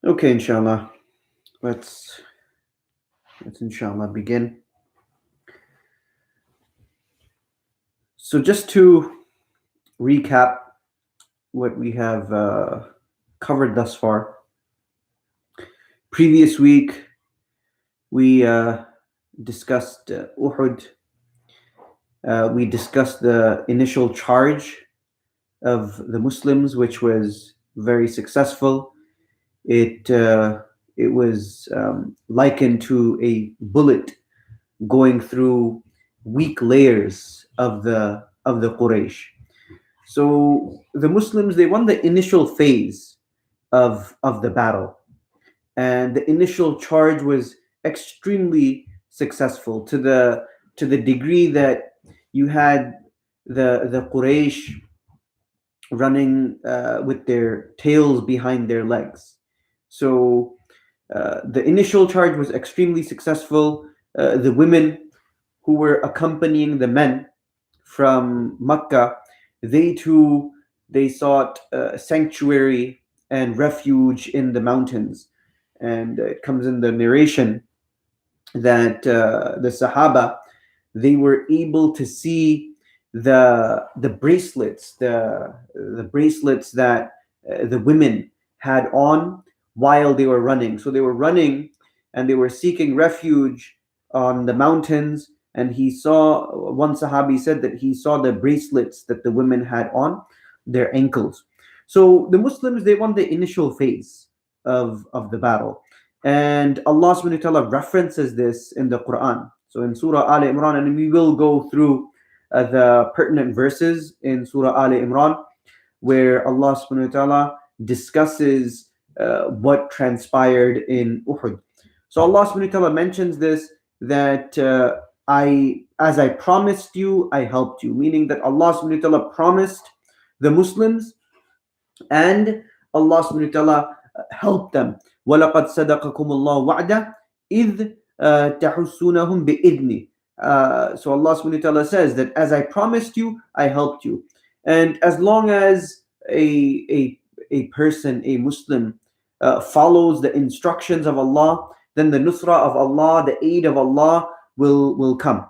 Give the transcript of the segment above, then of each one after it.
Okay, inshallah. Let's inshallah begin. So just to recap what we have covered thus far. Previous week we discussed Uhud. We discussed the initial charge of the Muslims, which was very successful. It was likened to a bullet going through weak layers of the Quraysh. So the Muslims, they won the initial phase of the battle, and the initial charge was extremely successful to the degree that you had the Quraysh running with their tails behind their legs. So the initial charge was extremely successful. The women who were accompanying the men from Mecca, they too they sought sanctuary and refuge in the mountains. And it comes in the narration that the Sahaba, they were able to see the bracelets, the bracelets that the women had on while they were running. So they were running and they were seeking refuge on the mountains. And he saw, one Sahabi said that he saw the bracelets that the women had on their ankles. So the Muslims, they won the initial phase of the battle. And Allah subhanahu wa ta'ala references this in the Quran. So in Surah Al Imran, and we will go through the pertinent verses in Surah Al Imran, where Allah subhanahu wa ta'ala discusses what transpired in Uhud. So Allah subhanahu wa ta'ala mentions this, that as I promised you, I helped you. Meaning that Allah subhanahu wa ta'ala promised the Muslims, and Allah subhanahu wa ta'ala helped them. وَلَقَدْ صَدَقَكُمُ اللَّهُ وَعْدَهُ إِذْ تَحُسُّونَهُمْ بِإِذْنِهِ. So Allah subhanahu wa ta'ala says that as I promised you, I helped you. And as long as a person, a Muslim, follows the instructions of Allah, then the nusra of Allah, the aid of Allah will come.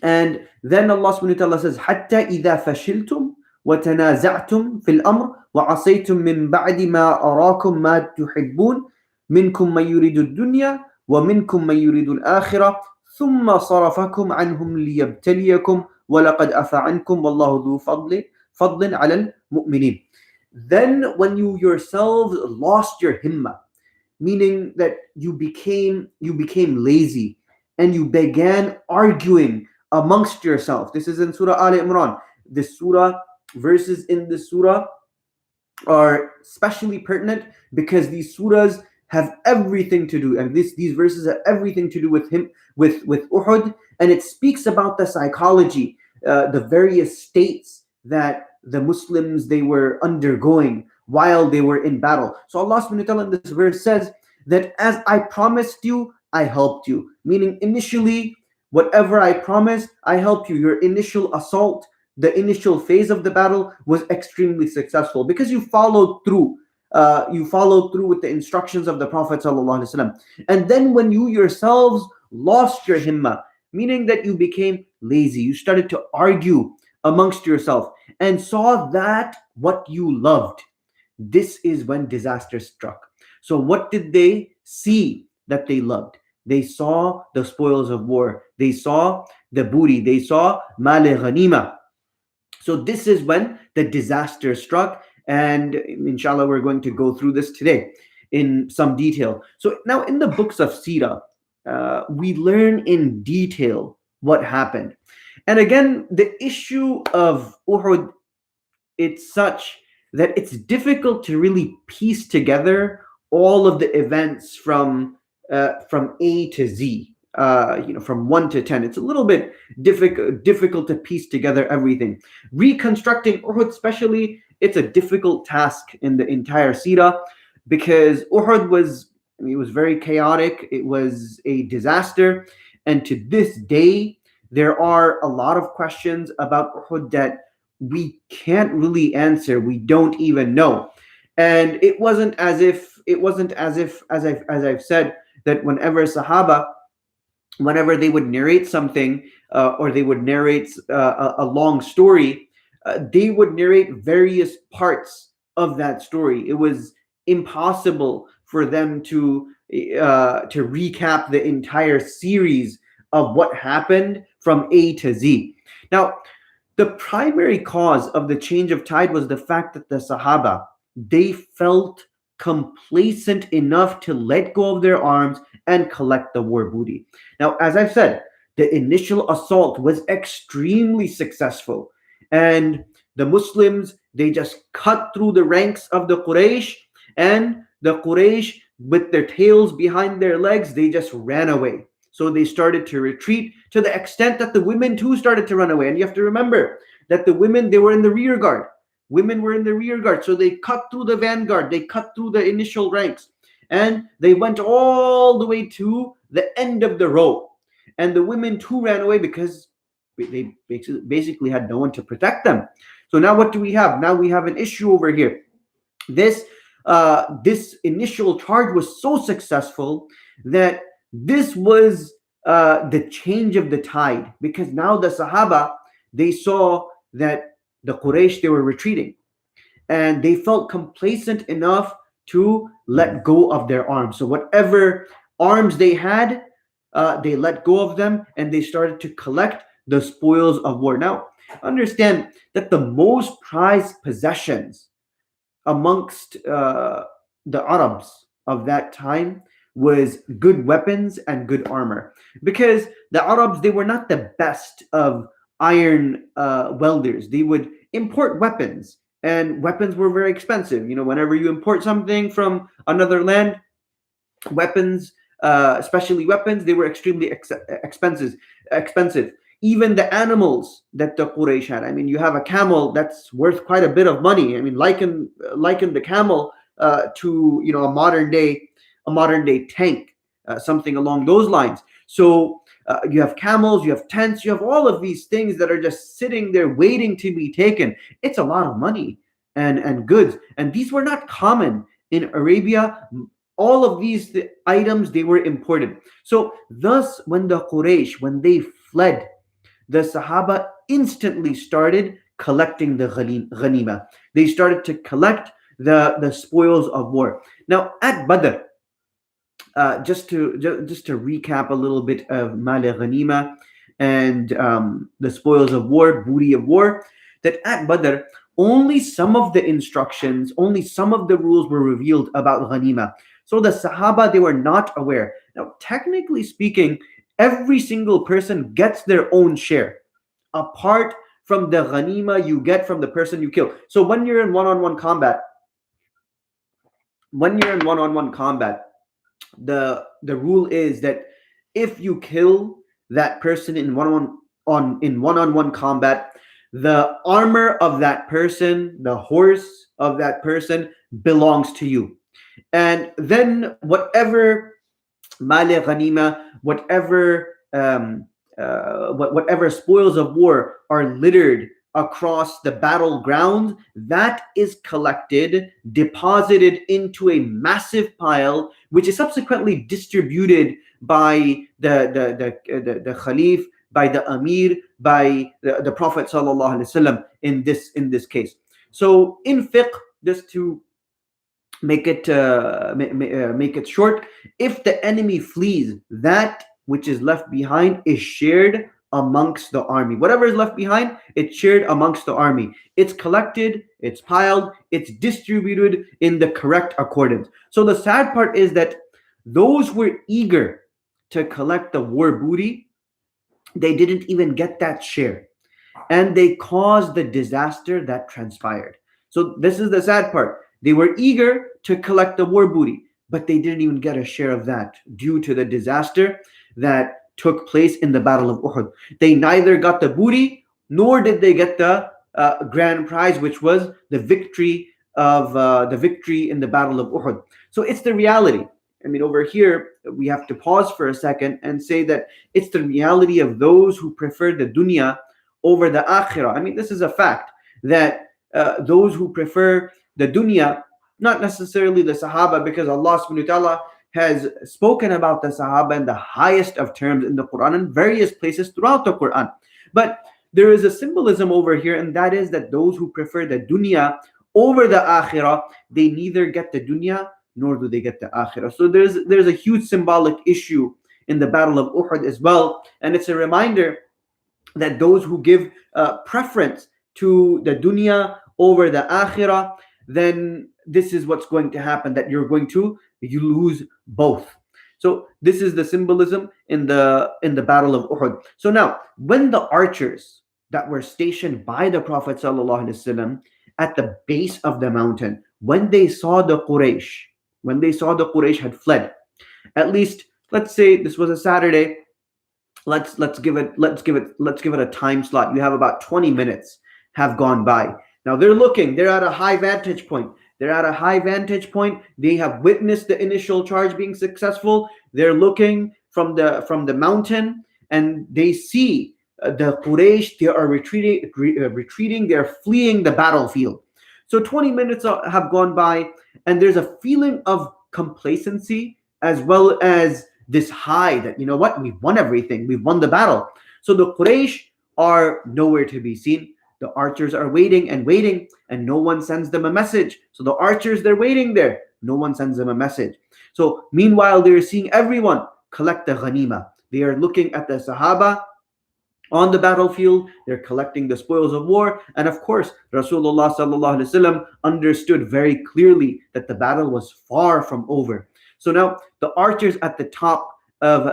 And then Allah subhanahu wa ta'ala says, حَتَّى إِذَا فَشِلْتُمْ وَتَنَازَعْتُمْ فِي الْأَمْرِ وَعَصَيْتُمْ مِنْ بَعْدِ مَا أَرَاكُمْ مَا تُحِبُّونَ مِنْكُمْ مَنْ يُرِيدُ الدُّنْيَا وَمِنْكُمْ مَنْ يُرِيدُ الْآخِرَةَ ثُمَّ صَرَفَكُمْ عَنْهُمْ لِيَبْتَلِيَكُمْ وَلَقَدْ عَفَا عَنْكُمْ وَاللَّهُ ذُو فَضْلٍ عَلَى الْمُؤْمِنِينَ. Then when you yourselves lost your himmah, meaning that you became lazy and you began arguing amongst yourself. This is in Surah Al Imran. The surah, verses in the surah are especially pertinent because these surahs have everything to do, and these verses have everything to do with Uhud, and it speaks about the psychology, the various states that the Muslims, they were undergoing while they were in battle. So Allah subhanahu wa ta'ala in this verse says that as I promised you, I helped you. Meaning initially, whatever I promised, I helped you. Your initial assault, the initial phase of the battle was extremely successful because you followed through. You followed through with the instructions of the Prophet ﷺ. And then when you yourselves lost your himmah, meaning that you became lazy, you started to argue amongst yourself and saw that what you loved, this is when disaster struck. So what did they see that they loved? They saw the spoils of war. They saw the booty. They saw mal ghanima. So this is when the disaster struck. And inshallah, we're going to go through this today in some detail. So now in the books of Seerah, we learn in detail what happened. And again, the issue of Uhud, it's such that it's difficult to really piece together all of the events from A to Z, from 1 to 10. It's a little bit difficult to piece together everything. Reconstructing Uhud, especially, it's a difficult task in the entire Seerah, because Uhud was, I mean, it was very chaotic. It was a disaster, and to this day, there are a lot of questions about Uhud that we can't really answer. We don't even know, and it wasn't as if as I've said, that whenever they would narrate something, or they would narrate a long story, they would narrate various parts of that story. It was impossible for them to recap the entire series of what happened from A to Z. Now, the primary cause of the change of tide was the fact that the Sahaba, they felt complacent enough to let go of their arms and collect the war booty. Now, as I've said, the initial assault was extremely successful, and the Muslims, they just cut through the ranks of the Quraysh, and the Quraysh, with their tails behind their legs, they just ran away. So they started to retreat, to the extent that the women too started to run away. And you have to remember that the women, they were in the rear guard. Women were in the rear guard. So they cut through the vanguard, they cut through the initial ranks, and they went all the way to the end of the row. And the women too ran away because they basically had no one to protect them. So now what do we have? Now we have an issue over here. This initial charge was so successful that this was the change of the tide, because now the Sahaba, they saw that the Quraysh, they were retreating, and they felt complacent enough to let go of their arms. So whatever arms they had, they let go of them, and they started to collect the spoils of war. Now, understand that the most prized possessions amongst the Arabs of that time was good weapons and good armor, because the Arabs, they were not the best of iron welders. They would import weapons, and weapons were very expensive. You know, whenever you import something from another land, weapons, especially weapons, they were extremely expensive. Expensive. Even the animals that the Quraysh had. I mean, you have a camel that's worth quite a bit of money. I mean, liken the camel to, you know, a modern day tank, something along those lines. So you have camels, you have tents, you have all of these things that are just sitting there waiting to be taken. It's a lot of money and goods, and these were not common in Arabia. All of these items, they were imported. So thus, when the Quraysh, when they fled, the Sahaba instantly started collecting the ghanima. They started to collect the spoils of war. Now, at Badr, just to recap a little bit of mal ghanima and the spoils of war, booty of war, that at Badr, only some of the instructions, only some of the rules were revealed about ghanima. So the Sahaba, they were not aware. Now, technically speaking, every single person gets their own share, apart from the ghanima you get from the person you kill. So when you're in one-on-one combat, the rule is that if you kill that person in one-on-one combat, the armor of that person, the horse of that person, belongs to you. And then whatever male ghanima, whatever spoils of war are littered across the battleground, that is collected, deposited into a massive pile, which is subsequently distributed by the Khalif, by the Amir, by the Prophet sallallahu alaihi wasallam in this case. So in fiqh, just to make it short, if the enemy flees, that which is left behind is shared amongst the army. Whatever is left behind, it's shared amongst the army. It's collected, it's piled, it's distributed in the correct accordance. So the sad part is that those who were eager to collect the war booty, they didn't even get that share, and they caused the disaster that transpired. So this is the sad part. They were eager to collect the war booty, but they didn't even get a share of that due to the disaster that took place in the Battle of Uhud. They neither got the booty nor did they get grand prize, which was the victory in the Battle of Uhud. So it's the reality. I mean, over here we have to pause for a second and say that it's the reality of those who prefer the dunya over the akhirah. I mean, this is a fact that those who prefer the dunya, not necessarily the Sahaba, because Allah subhanahu wa ta'ala has spoken about the Sahaba in the highest of terms in the Quran and various places throughout the Quran. But there is a symbolism over here, and that is that those who prefer the dunya over the akhirah, they neither get the dunya nor do they get the akhirah. So there's a huge symbolic issue in the Battle of Uhud as well, and it's a reminder that those who give preference to the dunya over the akhirah, then this is what's going to happen, that you lose both. So this is the symbolism in the Battle of Uhud. So now, when the archers that were stationed by the Prophet ﷺ at the base of the mountain, when they saw the Quraysh had fled, at least, let's say this was a Saturday, let's give it a time slot. You have about 20 minutes have gone by. Now they're at a high vantage point. They have witnessed the initial charge being successful. They're looking from the mountain, and they see the Quraysh. They are retreating. They're fleeing the battlefield. So 20 minutes have gone by, and there's a feeling of complacency as well as this high that, you know what, we've won everything, we've won the battle. So the Quraysh are nowhere to be seen. The archers are waiting and waiting, and no one sends them a message. So the archers, they're waiting there, no one sends them a message. So meanwhile, they're seeing everyone collect the ghanima. They are looking at the Sahaba on the battlefield, they're collecting the spoils of war, and of course Rasulullah sallallahu alaihi wasallam understood very clearly that the battle was far from over. So now the archers at the top of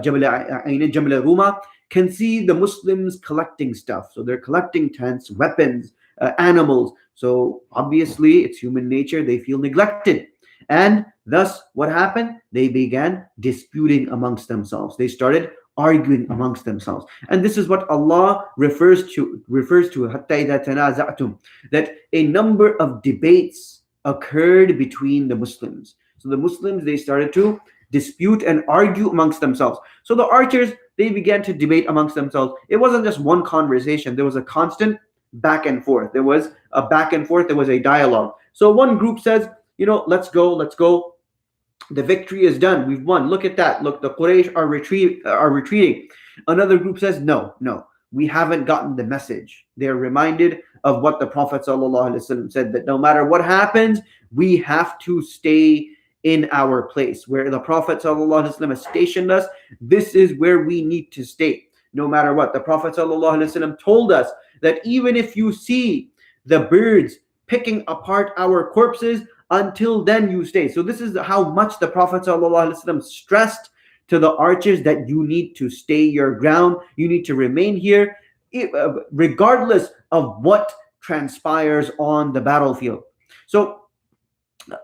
Jabal Ruma can see the Muslims collecting stuff. So they're collecting tents, weapons, animals. So obviously it's human nature, they feel neglected. And thus what happened? They began disputing amongst themselves. They started arguing amongst themselves. And this is what Allah refers to hatta idha tanaza'tum, that a number of debates occurred between the Muslims. So the Muslims, they started to dispute and argue amongst themselves. So the archers, they began to debate amongst themselves. It wasn't just one conversation. There was a constant back and forth. There was a back and forth. There was a dialogue. So one group says, let's go. The victory is done. We've won. Look at that. Look, the Quraysh are retreating. Another group says, no, we haven't gotten the message. They're reminded of what the Prophet ﷺ said, that no matter what happens, we have to stay in our place. Where the Prophet ﷺ has stationed us, this is where we need to stay. No matter what. The Prophet ﷺ told us that even if you see the birds picking apart our corpses, until then you stay. So this is how much the Prophet ﷺ stressed to the archers, that you need to stay your ground, you need to remain here, regardless of what transpires on the battlefield. So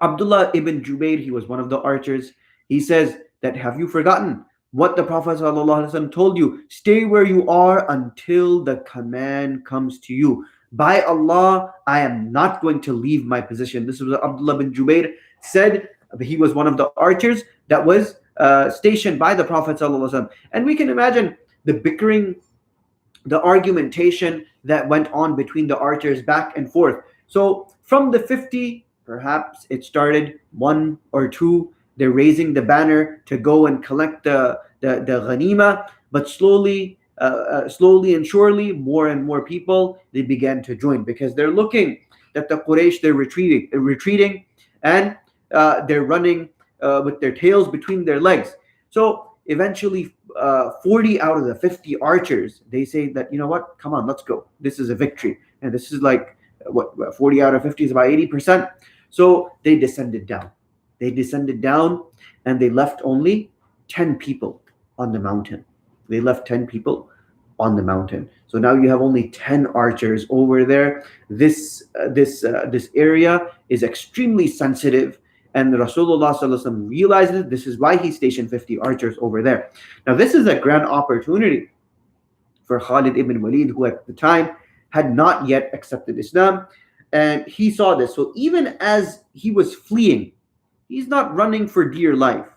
Abdullah ibn Jubair, he was one of the archers. He says that, have you forgotten what the Prophet ﷺ told you? Stay where you are until the command comes to you. By Allah, I am not going to leave my position. This was Abdullah bin Jubair said. He was one of the archers that was stationed by the Prophet ﷺ. And we can imagine the bickering, the argumentation that went on between the archers back and forth. So from the 50, perhaps it started 1 or 2, they're raising the banner to go and collect the ghanima, but slowly and surely, more and more people, they began to join, because they're looking that the Quraysh, they're retreating, and they're running with their tails between their legs. So eventually 40 out of the 50 archers, they say that, you know what, come on, let's go. This is a victory. And this is like, 40 out of 50 is about 80%. So they descended down. And they left only 10 people on the mountain. So now you have only 10 archers over there. This area is extremely sensitive, and Rasulullah ﷺ realizes this is why he stationed 50 archers over there. Now this is a grand opportunity for Khalid ibn Walid, who at the time had not yet accepted Islam, and he saw this. So even as he was fleeing, he's not running for dear life.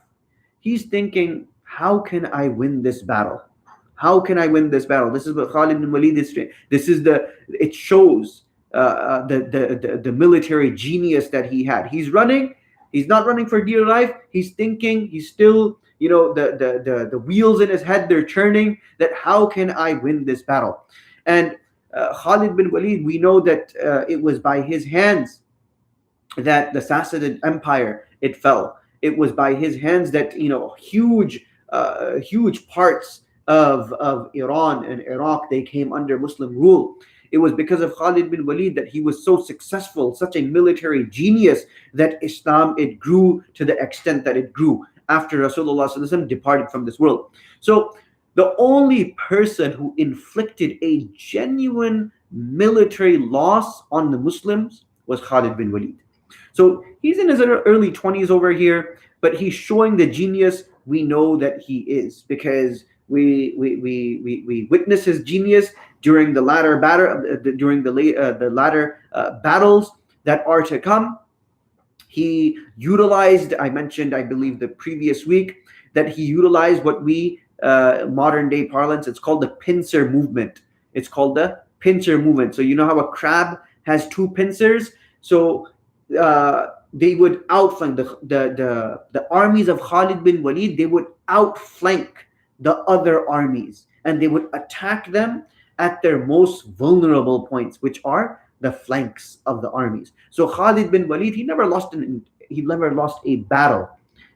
He's thinking, how can I win this battle? How can I win this battle? This is what Khalid bin Walid is. This is the. It shows the military genius that he had. He's running. He's not running for dear life. He's thinking. He's still, the wheels in his head, they're churning. That how can I win this battle? And Khalid bin Walid, we know that it was by his hands that the Sassanid Empire it fell. It was by his hands that huge parts of Iran and Iraq they came under Muslim rule. It was because of Khalid bin Walid that he was so successful, such a military genius, that Islam it grew to the extent that it grew after Rasulullah Sallallahu Alaihi Wasallam departed from this world. So the only person who inflicted a genuine military loss on the Muslims was Khalid bin Walid. So he's in his early 20s over here, but he's showing the genius we know that he is, because we witness his genius during the latter battles that are to come. He utilized, I mentioned, I believe, the previous week, that he utilized what we modern day parlance, it's called the pincer movement. It's called the pincer movement. So you know how a crab has two pincers? So they would outflank the armies of Khalid bin Walid. They would outflank the other armies, and they would attack them at their most vulnerable points, which are the flanks of the armies. So Khalid bin Walid, he never lost a battle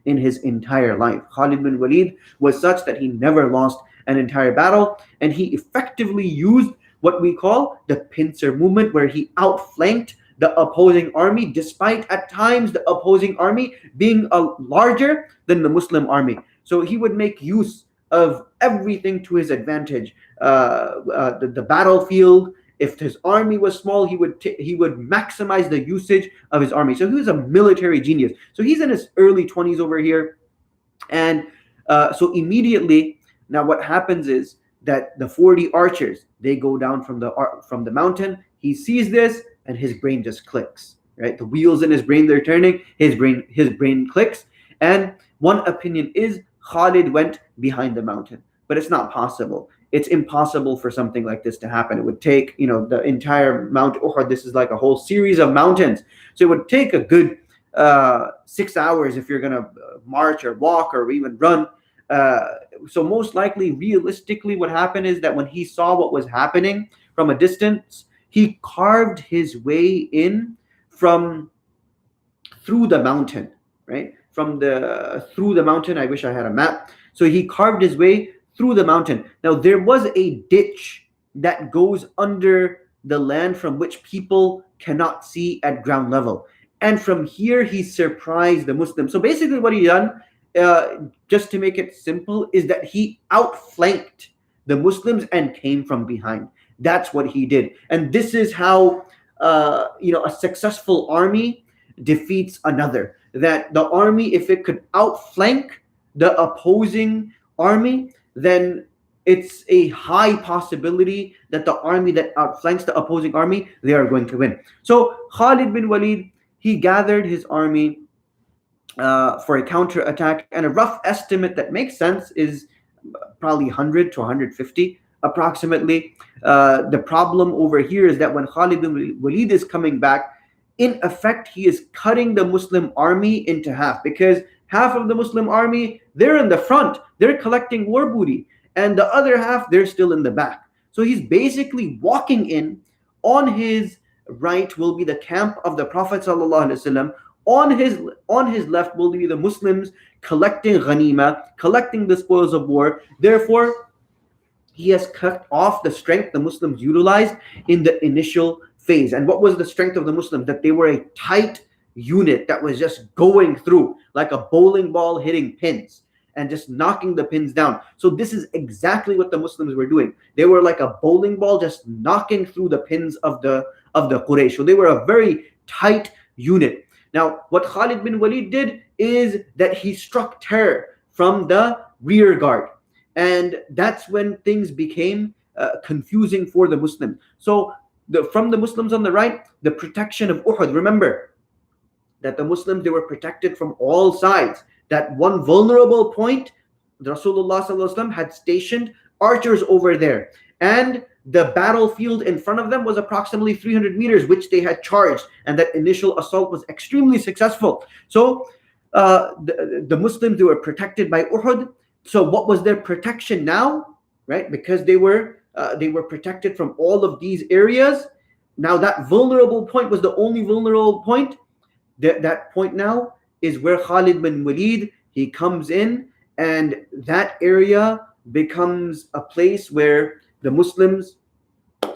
in his entire life. Khalid bin Walid was such that he never lost an entire battle, and he effectively used what we call the pincer movement, where he outflanked the opposing army, despite at times the opposing army being larger than the Muslim army. So he would make use of everything to his advantage. The battlefield, if his army was small, he would maximize the usage of his army. So he was a military genius. So he's in his early 20s over here, and so immediately, now what happens is that the 40 archers, they go down from the mountain. He sees this, and his brain just clicks. Right, the wheels in his brain, they're turning. His brain clicks, and one opinion is Khalid went behind the mountain, but it's not possible. It's impossible for something like this to happen. It would take, the entire Mount Uhud. This is like a whole series of mountains. So it would take a good 6 hours if you're going to march or walk or even run. So most likely, realistically, what happened is that when he saw what was happening from a distance, he carved his way in from through the mountain, right? Through the mountain. I wish I had a map. So he carved his way through the mountain. Now there was a ditch that goes under the land from which people cannot see at ground level. And from here he surprised the Muslims. So basically what he done, just to make it simple, is that he outflanked the Muslims and came from behind. That's what he did. And this is how a successful army defeats another. That the army, if it could outflank the opposing army, then it's a high possibility that the army that outflanks the opposing army, they are going to win. So Khalid bin Walid, he gathered his army for a counter attack, and a rough estimate that makes sense is probably 100 to 150 approximately. The problem over here is that when Khalid bin Walid is coming back, in effect, he is cutting the Muslim army into half, because half of the Muslim army, they're in the front, they're collecting war booty, and the other half, they're still in the back. So he's basically walking in. On his right will be the camp of the Prophet ﷺ. On his left will be the Muslims collecting ghanima, collecting the spoils of war. Therefore, he has cut off the strength the Muslims utilized in the initial phase. And what was the strength of the Muslims? That they were a tight unit that was just going through like a bowling ball hitting pins and just knocking the pins down. So this is exactly what the Muslims were doing. They were like a bowling ball just knocking through the pins of the Quraysh. So they were a very tight unit. Now, what Khalid bin Walid did is that he struck terror from the rear guard. And that's when things became confusing for the Muslims. So from the Muslims on the right, the protection of Uhud. Remember that the Muslims, they were protected from all sides. That one vulnerable point, the Rasulullah sallallahu alaihi wasallam had stationed archers over there, and the battlefield in front of them was approximately 300 meters, which they had charged, and that initial assault was extremely successful. So the Muslims, they were protected by Uhud. So what was their protection now? Right, because they were protected from all of these areas. Now that vulnerable point was the only vulnerable point. That point now is where Khalid bin Walid, he comes in, and that area becomes a place where the Muslims,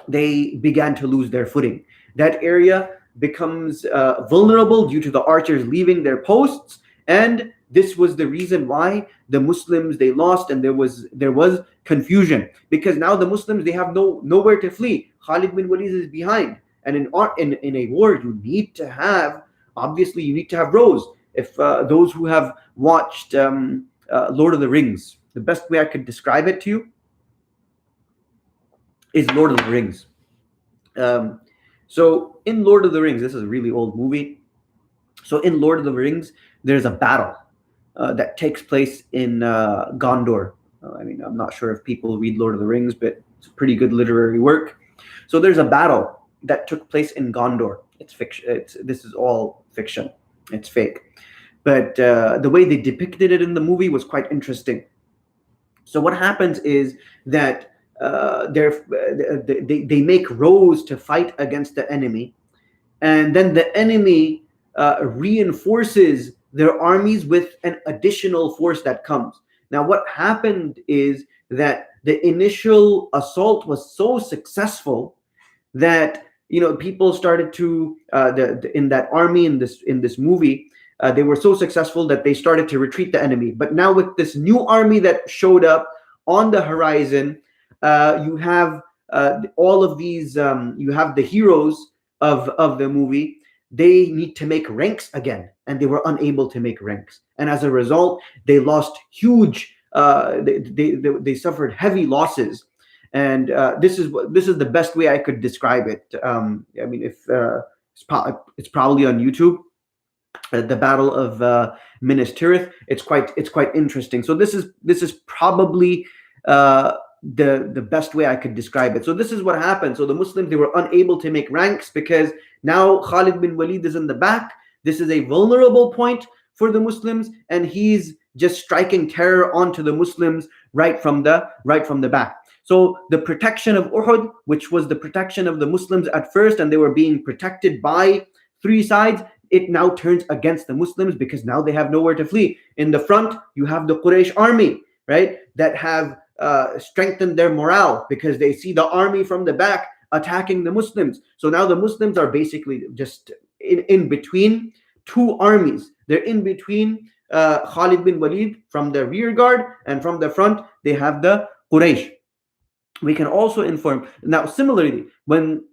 they began to lose their footing. That area becomes vulnerable due to the archers leaving their posts, and this was the reason why the Muslims, they lost, and there was confusion, because now the Muslims, they have nowhere to flee. Khalid bin Walid is behind, and in a war, you need to have, obviously you need to have rows. If those who have watched Lord of the Rings, the best way I could describe it to you is Lord of the Rings. So in Lord of the Rings, this is a really old movie. So in Lord of the Rings, there's a battle that takes place in Gondor. I mean, I'm not sure if people read Lord of the Rings, but it's a pretty good literary work. So there's a battle that took place in Gondor. It's fiction. This is all fiction. It's fake. But the way they depicted it in the movie was quite interesting. So what happens is that they make rows to fight against the enemy, and then the enemy reinforces their armies with an additional force that comes. Now, what happened is that the initial assault was so successful that people started to in that army in this movie. They were so successful that they started to retreat the enemy. But now with this new army that showed up on the horizon, you have all of these. You have the heroes of the movie. They need to make ranks again, and they were unable to make ranks, and as a result, they lost huge. They suffered heavy losses, and this is the best way I could describe it. I mean, if it's probably on YouTube. The Battle of Minas Tirith. It's quite interesting. So this is probably the best way I could describe it. So this is what happened. So the Muslims, they were unable to make ranks because now Khalid bin Walid is in the back. This is a vulnerable point for the Muslims, and he's just striking terror onto the Muslims right from the back. So the protection of Uhud, which was the protection of the Muslims at first, and they were being protected by three sides, it now turns against the Muslims because now they have nowhere to flee. In the front, you have the Quraysh army, right, that have strengthened their morale because they see the army from the back attacking the Muslims. So now the Muslims are basically just in between two armies. They're in between Khalid bin Walid from the rear guard, and from the front, they have the Quraysh. We can also inform now. Similarly, when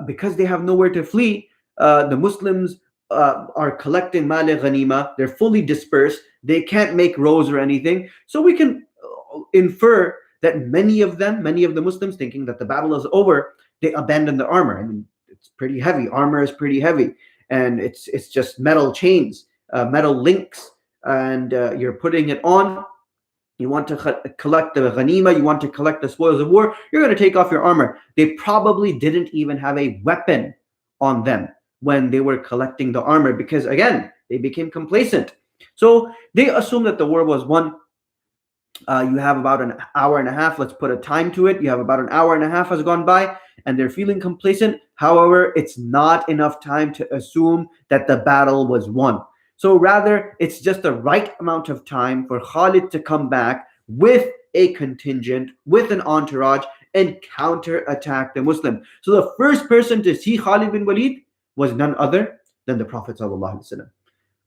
because they have nowhere to flee, the Muslims are collecting mal ghanima. They're fully dispersed. They can't make rows or anything. So we can infer that many of the Muslims, thinking that the battle is over, they abandon the armor. I mean, it's pretty heavy. Armor is pretty heavy, and it's just metal chains, metal links, and you're putting it on. You want to collect the ghanima, you want to collect the spoils of war, you're going to take off your armor. They probably didn't even have a weapon on them when they were collecting the armor because, again, they became complacent. So they assumed that the war was won. You have about an hour and a half. Let's put a time to it. You have about an hour and a half has gone by, and they're feeling complacent. However, it's not enough time to assume that the battle was won. So rather, it's just the right amount of time for Khalid to come back with a contingent, with an entourage, and counter-attack the Muslim. So the first person to see Khalid bin Walid was none other than the Prophet ﷺ.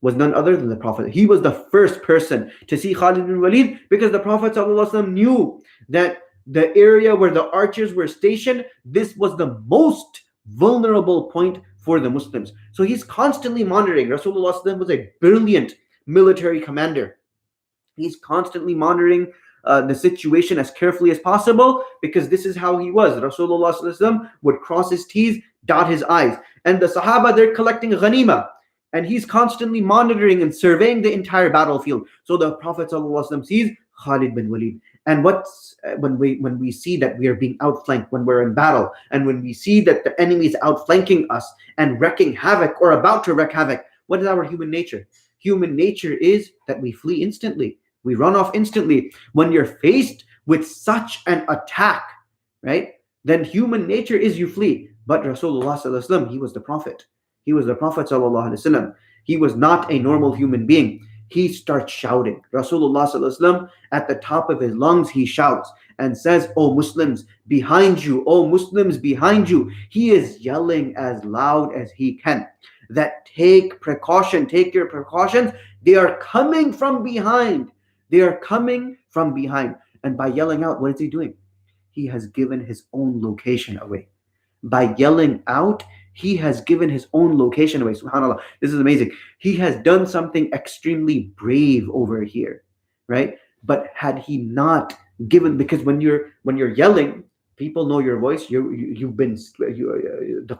Was none other than the Prophet. He was the first person to see Khalid bin Walid because the Prophet ﷺ knew that the area where the archers were stationed, this was the most vulnerable point for the Muslims. So he's constantly monitoring. Rasulullah was a brilliant military commander. He's constantly monitoring the situation as carefully as possible, because this is how he was. Rasulullah sallallahu alaihi wasallam would cross his T's, dot his I's. And the Sahaba, they're collecting ghanima. And he's constantly monitoring and surveying the entire battlefield. So the Prophet sallallahu alaihi wasallam sees Khalid bin Walid. And what's when we see that we are being outflanked when we're in battle, and when we see that the enemy is outflanking us and wrecking havoc or about to wreak havoc, what is our human nature? Human nature is that we flee instantly. We run off instantly. When you're faced with such an attack, right? Then human nature is you flee. But Rasulullah sallallahu alaihi wasallam, he was the Prophet. He was the Prophet sallallahu alaihi wasallam. He was not a normal human being. He starts shouting. Rasulullah sallallahu alaihi wasallam, at the top of his lungs, he shouts and says, "O Muslims, behind you! O Muslims, behind you!" He is yelling as loud as he can. That take precaution, take your precautions. They are coming from behind. They are coming from behind. And by yelling out, what is he doing? He has given his own location away. By yelling out, he has given his own location away. SubhanAllah. This is amazing. He has done something extremely brave over here, right? But had he not given, because when you're yelling, people know your voice. The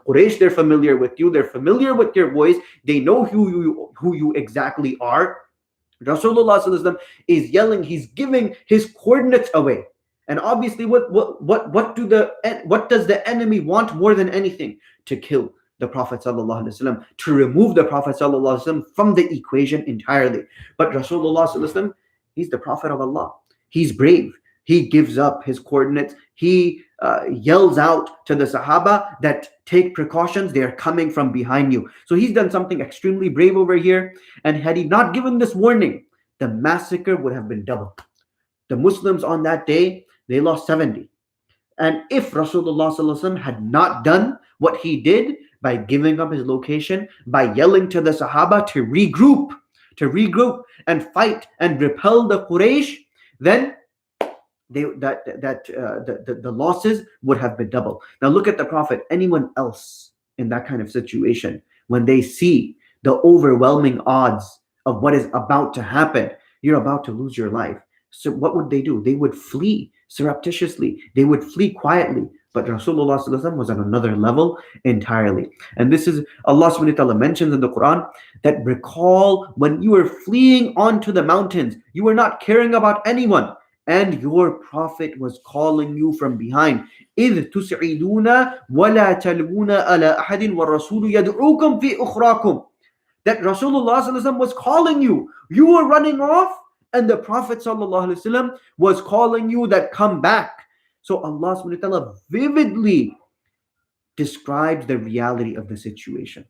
Quraysh, they're familiar with you. They're familiar with your voice. They know who you exactly are. Rasulullah sallallahu alaihi wasallam is yelling. He's giving his coordinates away. And obviously, what does the enemy want more than anything? To kill the Prophet sallallahu alaihi wasallam, to remove the Prophet sallallahu alaihi wasallam from the equation entirely. But Rasulullah sallallahu alaihi wasallam, he's the Prophet of Allah. He's brave. He gives up his coordinates. He yells out to the Sahaba that take precautions. They are coming from behind you. So he's done something extremely brave over here. And had he not given this warning, the massacre would have been double. The Muslims on that day, they lost 70. And if Rasulullah sallallahu alaihi wasallam had not done what he did by giving up his location, by yelling to the Sahaba to regroup and fight and repel the Quraysh, then the losses would have been double. Now look at the Prophet. Anyone else in that kind of situation, when they see the overwhelming odds of what is about to happen, you're about to lose your life. So what would they do? They would flee surreptitiously. They would flee quietly. But Rasulullah sallallahu alaihi wasallam was on another level entirely. And this is, Allah subhanahu wa ta'ala mentions in the Quran that recall when you were fleeing onto the mountains, you were not caring about anyone, and your Prophet was calling you from behind. إِذْ تُسْعِدُونَ وَلَا تَلْوُونَ عَلَىٰ أَحَدٍ وَالرَّسُولُ يَدْعُوكُمْ فِي أُخْرَاكُمْ. That Rasulullah sallallahu alaihi wasallam was calling you. You were running off, and the Prophet sallallahu alaihi wasallam was calling you that come back. So Allah subhanahu wa ta'ala vividly describes the reality of the situation.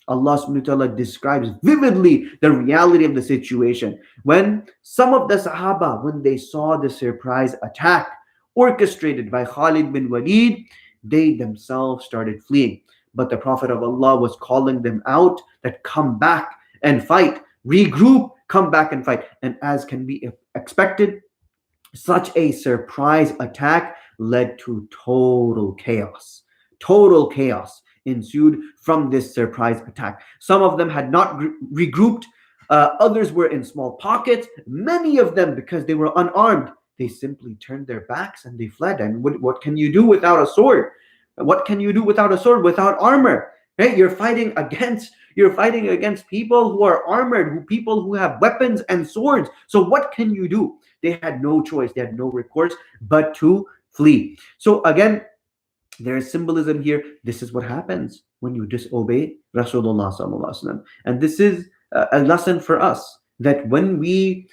Allah subhanahu wa ta'ala describes vividly the reality of the situation. When some of the Sahaba, when they saw the surprise attack orchestrated by Khalid bin Walid, they themselves started fleeing. But the Prophet of Allah was calling them out that come back and fight, regroup, come back and fight. And as can be expected, such a surprise attack led to total chaos. Total chaos ensued from this surprise attack. Some of them had not regrouped. Others were in small pockets. Many of them, because they were unarmed, they simply turned their backs and they fled. And what can you do without a sword? What can you do without a sword, without armor? Right? You're fighting against people who are armored, people who have weapons and swords. So what can you do? They had no choice. They had no recourse but to flee. So again, there is symbolism here. This is what happens when you disobey Rasulullah sallallahu alaihi wasallam. And this is a lesson for us, that when we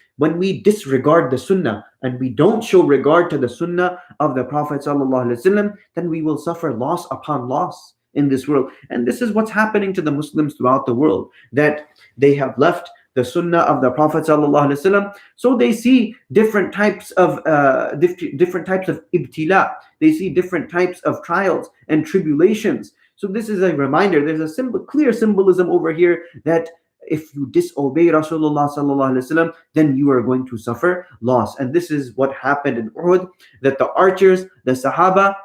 disregard the sunnah and we don't show regard to the sunnah of the Prophet sallallahu alaihi wasallam, then we will suffer loss upon loss in this world. And this is what's happening to the Muslims throughout the world, that they have left the sunnah of the Prophet sallallahu alaihi wasallam. So they see different types of ibtila. They see different types of trials and tribulations. So this is a reminder. There's a clear symbolism over here that if you disobey Rasulullah sallallahu alaihi wasallam, then you are going to suffer loss. And this is what happened in Uhud, that the archers, the Sahaba,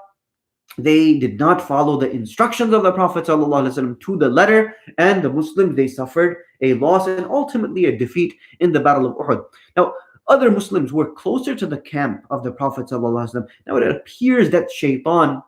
they did not follow the instructions of the Prophet ﷺ to the letter, and the Muslims, they suffered a loss and ultimately a defeat in the Battle of Uhud. Now, other Muslims were closer to the camp of the Prophet ﷺ. Now it appears that Shaitan,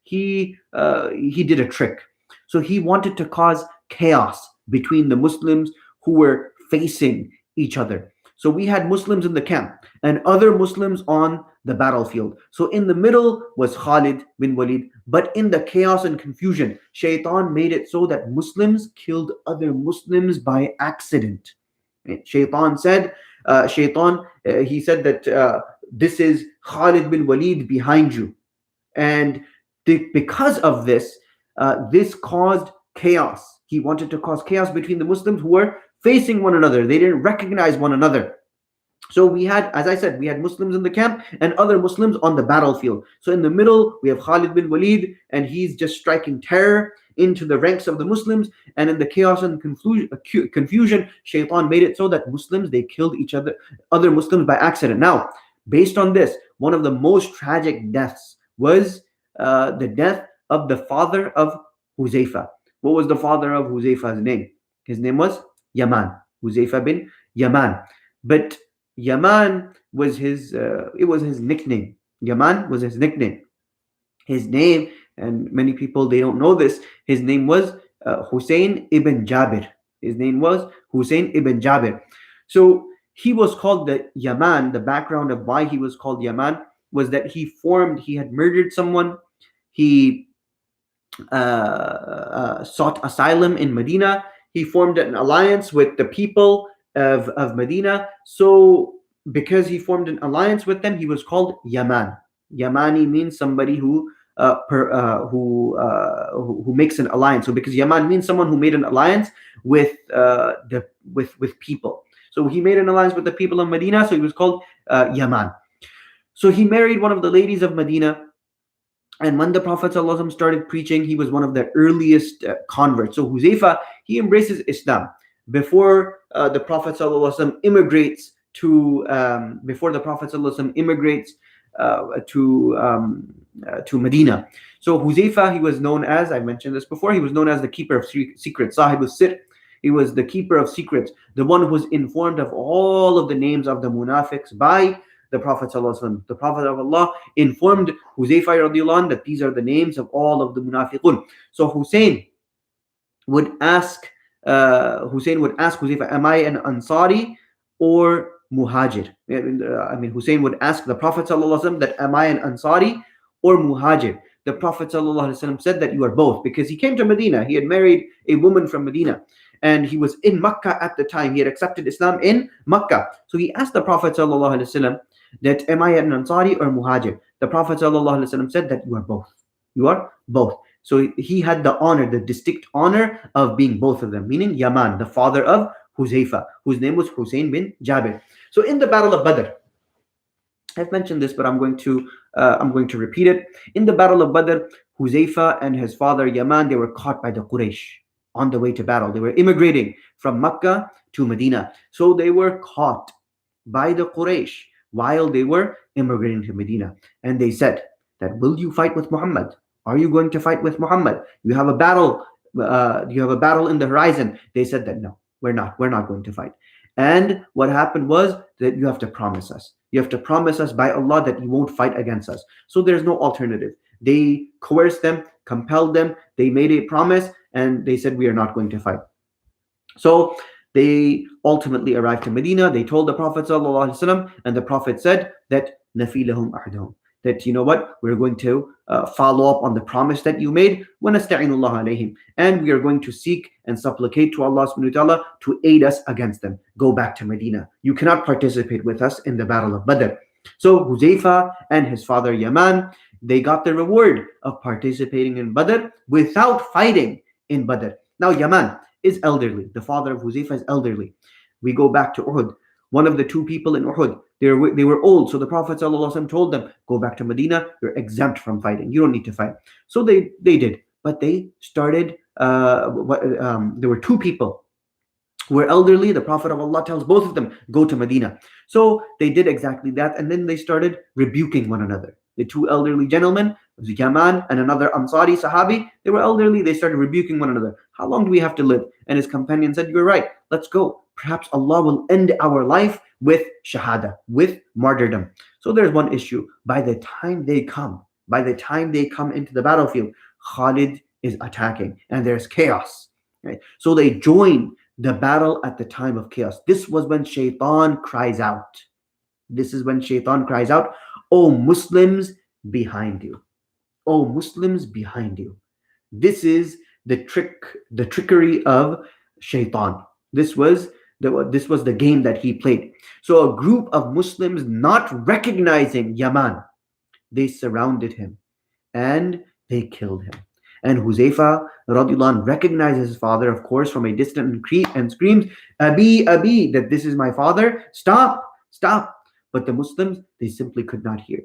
he did a trick. So he wanted to cause chaos between the Muslims who were facing each other. So we had Muslims in the camp and other Muslims on the battlefield. So in the middle was Khalid bin Walid, but in the chaos and confusion, Shaitan made it so that Muslims killed other Muslims by accident. Shaitan said, he said that this is Khalid bin Walid behind you, and because of this, this caused chaos. He wanted to cause chaos between the Muslims who were facing one another. They didn't recognize one another. So we had, as I said, we had Muslims in the camp and other Muslims on the battlefield. So in the middle, we have Khalid bin Walid, and he's just striking terror into the ranks of the Muslims. And in the chaos and confusion, Shaitan made it so that Muslims, they killed each other Muslims by accident. Now, based on this, one of the most tragic deaths was the death of the father of Huzaifa. What was the father of Huzaifa's name? His name was Yaman, Huzaifa bin Yaman. But Yaman was it was his nickname. Yaman was his nickname. His name, and many people they don't know this, his name was Hussein ibn Jabir. His name was Hussein ibn Jabir. So he was called the Yaman. The background of why he was called Yaman was that he had murdered someone. He sought asylum in Medina. He formed an alliance with the people of Medina. So because he formed an alliance with them, he was called Yaman. Yamani means somebody who makes an alliance. So because Yaman means someone who made an alliance with with people. So he made an alliance with the people of Medina. So he was called Yaman. So he married one of the ladies of Medina. And when the Prophet ﷺ started preaching, he was one of the earliest converts. So Huzaifa, he embraces Islam before the Prophet ﷺ immigrates to Medina. So Huzaifa, he was known as, I mentioned this before, he was known as the keeper of secrets, Sahib al-Sir. He was the keeper of secrets, the one who was informed of all of the names of the munafiqs by the Prophet ﷺ. The Prophet of Allah informed Huzaifa radiallahu anh that these are the names of all of the munafiqun. So Hussein would ask Huzaifa, am I an Ansari or Muhajir? Hussein would ask the Prophet ﷺ that, am I an Ansari or Muhajir? The Prophet ﷺ said that you are both, because he came to Medina. He had married a woman from Medina, and he was in Makkah at the time. He had accepted Islam in Makkah. So he asked the Prophet ﷺ that, am I an Ansari or Muhajir? The Prophet ﷺ said that you are both. You are both. So he had the honor, the distinct honor of being both of them, meaning Yaman, the father of Huzaifa, whose name was Hussein bin Jabir. So in the Battle of Badr, I've mentioned this, but I'm going to repeat it. In the Battle of Badr, Huzaifa and his father Yaman, they were caught by the Quraysh on the way to battle. They were immigrating from Makkah to Medina. So they were caught by the Quraysh while they were immigrating to Medina. And they said that, will you fight with Muhammad? Are you going to fight with Muhammad? You have a battle. You have a battle in the horizon. They said that, no, we're not going to fight. And what happened was that you have to promise us. You have to promise us by Allah that you won't fight against us. So there's no alternative. They coerced them, compelled them. They made a promise, and they said, we are not going to fight. So they ultimately arrived to Medina. They told the Prophet ﷺ, and the Prophet said that nafilahum ahdahum, that, you know what, we're going to follow up on the promise that you made, وَنَسْتَعِينُ اللَّهَ عَلَيْهِمْ, and we are going to seek and supplicate to Allah subhanahu wa ta'ala to aid us against them. Go back to Medina. You cannot participate with us in the Battle of Badr. So Huzaifa and his father Yaman, they got the reward of participating in Badr without fighting in Badr. Now Yaman is elderly. The father of Huzaifa is elderly. We go back to Uhud. One of the two people in Uhud, they were old. So the Prophet ﷺ told them, go back to Medina. You're exempt from fighting. You don't need to fight. So they did. But they started, there were two people who were elderly. The Prophet of Allah tells both of them, go to Medina. So they did exactly that. And then they started rebuking one another. The two elderly gentlemen, Yaman and another Ansari Sahabi, they were elderly. They started rebuking one another. How long do we have to live? And his companion said, you're right. Let's go. perhaps Allah will end our life with shahada, with martyrdom. So there's one issue. By the time they come into the battlefield, Khalid is attacking and there's chaos. Right? So they join the battle at the time of chaos. This was when shaitan cries out. This is when shaitan cries out, "O Muslims behind you. O Muslims behind you." This is the trickery of shaitan. This was the game that he played. So a group of Muslims, not recognizing Yaman, they surrounded him and they killed him. And Huzaifa radiallahu anh recognizes his father, of course, from a distance and screams, "Abi, Abi," that this is my father. Stop, stop. But the Muslims, they simply could not hear.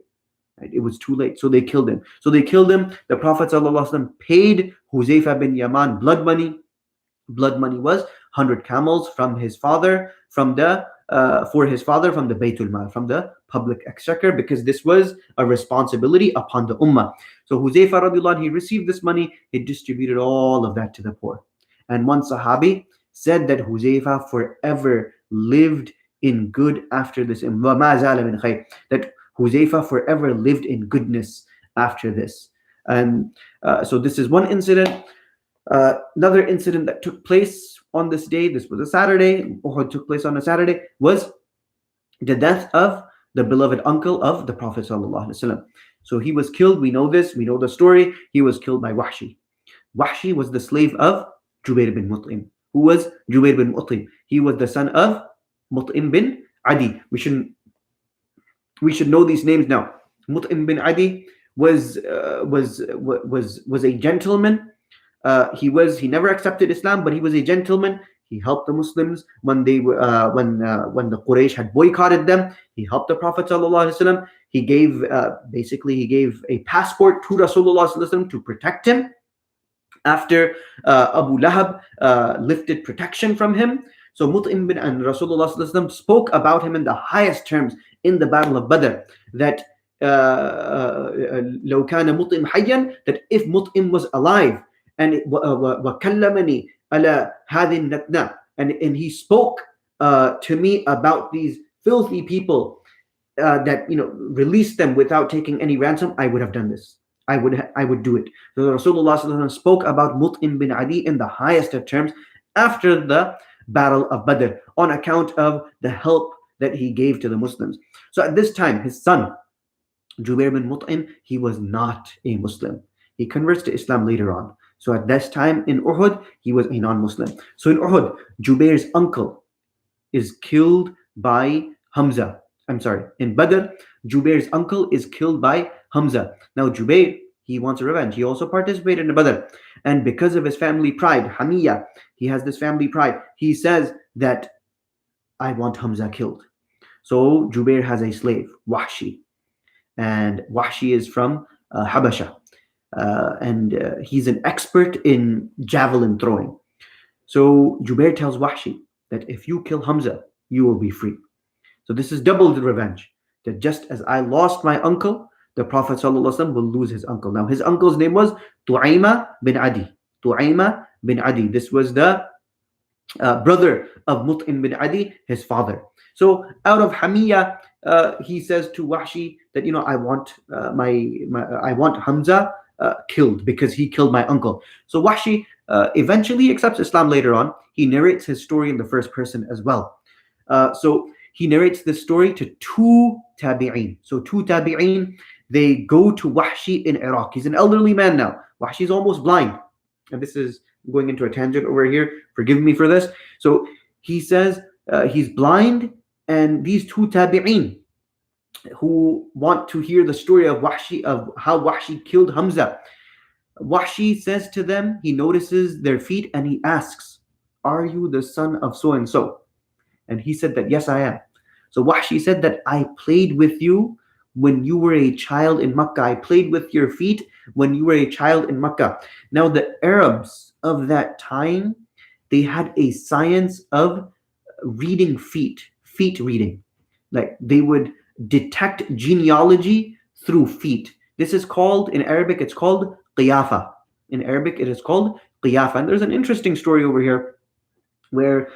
Right? It was too late. So they killed him. The Prophet ﷺ paid Huzaifa bin Yaman blood money. Blood money was 100 camels from his father, from the for his father, from the Baytul Mal, from the public exchequer, because this was a responsibility upon the Ummah. So Huzaifa radiallahu anh, he received this money, he distributed all of that to the poor. And one Sahabi said that Huzaifa forever lived in good after this. That Huzaifa forever lived in goodness after this. And so this is one incident. Another incident that took place on this day, this was a Saturday, Uhud took place on a Saturday, was the death of the beloved uncle of the Prophet ﷺ. So he was killed, we know this, we know the story, he was killed by Wahshi. Wahshi was the slave of Jubair bin Mut'im. Who was Jubair bin Mut'im? He was the son of Mut'im bin Adi. We should know these names now. Mut'im bin Adi was a gentleman. He never accepted Islam, but he was a gentleman. He helped the Muslims when the Quraysh had boycotted them. He helped the Prophet ﷺ. He gave a passport to Rasulullah ﷺ to protect him after Abu Lahab lifted protection from him. So Mut'im bin and Rasulullah ﷺ spoke about him in the highest terms in the Battle of Badr, that لو كان مطعم حيا, that if Mut'im was alive, and وكلمني على هذه النتنة, and he spoke to me about these filthy people, that released them without taking any ransom, I would have done this. I would do it. So Rasulullah ﷺ spoke about Mut'im bin Adi in the highest of terms after the Battle of Badr, on account of the help that he gave to the Muslims. So at this time, his son Jubair bin Mut'im, he was not a Muslim. He converts to Islam later on. So at this time in Uhud, he was a non-Muslim. So in Uhud, Jubair's uncle is killed by Hamza. In Badr, Jubair's uncle is killed by Hamza. Now Jubair, he wants a revenge. He also participated in Badr. And because of his family pride, Hamiyya, he has this family pride. He says that I want Hamza killed. So Jubair has a slave, Wahshi. And Wahshi is from Habasha. And he's an expert in javelin throwing. So Jubair tells Wahshi that if you kill Hamza, you will be free. So this is double the revenge. That just as I lost my uncle, the Prophet ﷺ will lose his uncle. Now his uncle's name was Tu'ayma bin Adi. Tu'ayma bin Adi. This was the brother of Mut'im bin Adi, his father. So out of Hamiyya, he says to Wahshi that I want I want Hamza killed because he killed my uncle. So Wahshi eventually accepts Islam later on. He narrates his story in the first person as well. So he narrates this story to two tabi'een. So two tabi'een, they go to Wahshi in Iraq. He's an elderly man now. Wahshi is almost blind. And this is going into a tangent over here. Forgive me for this. So he says he's blind, and these two tabi'een who want to hear the story of Wahshi, of how Wahshi killed Hamza. Wahshi says to them, he notices their feet and he asks, "Are you the son of so and so?" And he said that, "Yes, I am." So Wahshi said that I played with you when you were a child in Makkah. I played with your feet when you were a child in Makkah. Now the Arabs of that time, they had a science of reading feet reading. Like they would detect genealogy through feet. This is called, in Arabic, it's called qiyafa. In Arabic, it is called qiyafa. And there's an interesting story over here where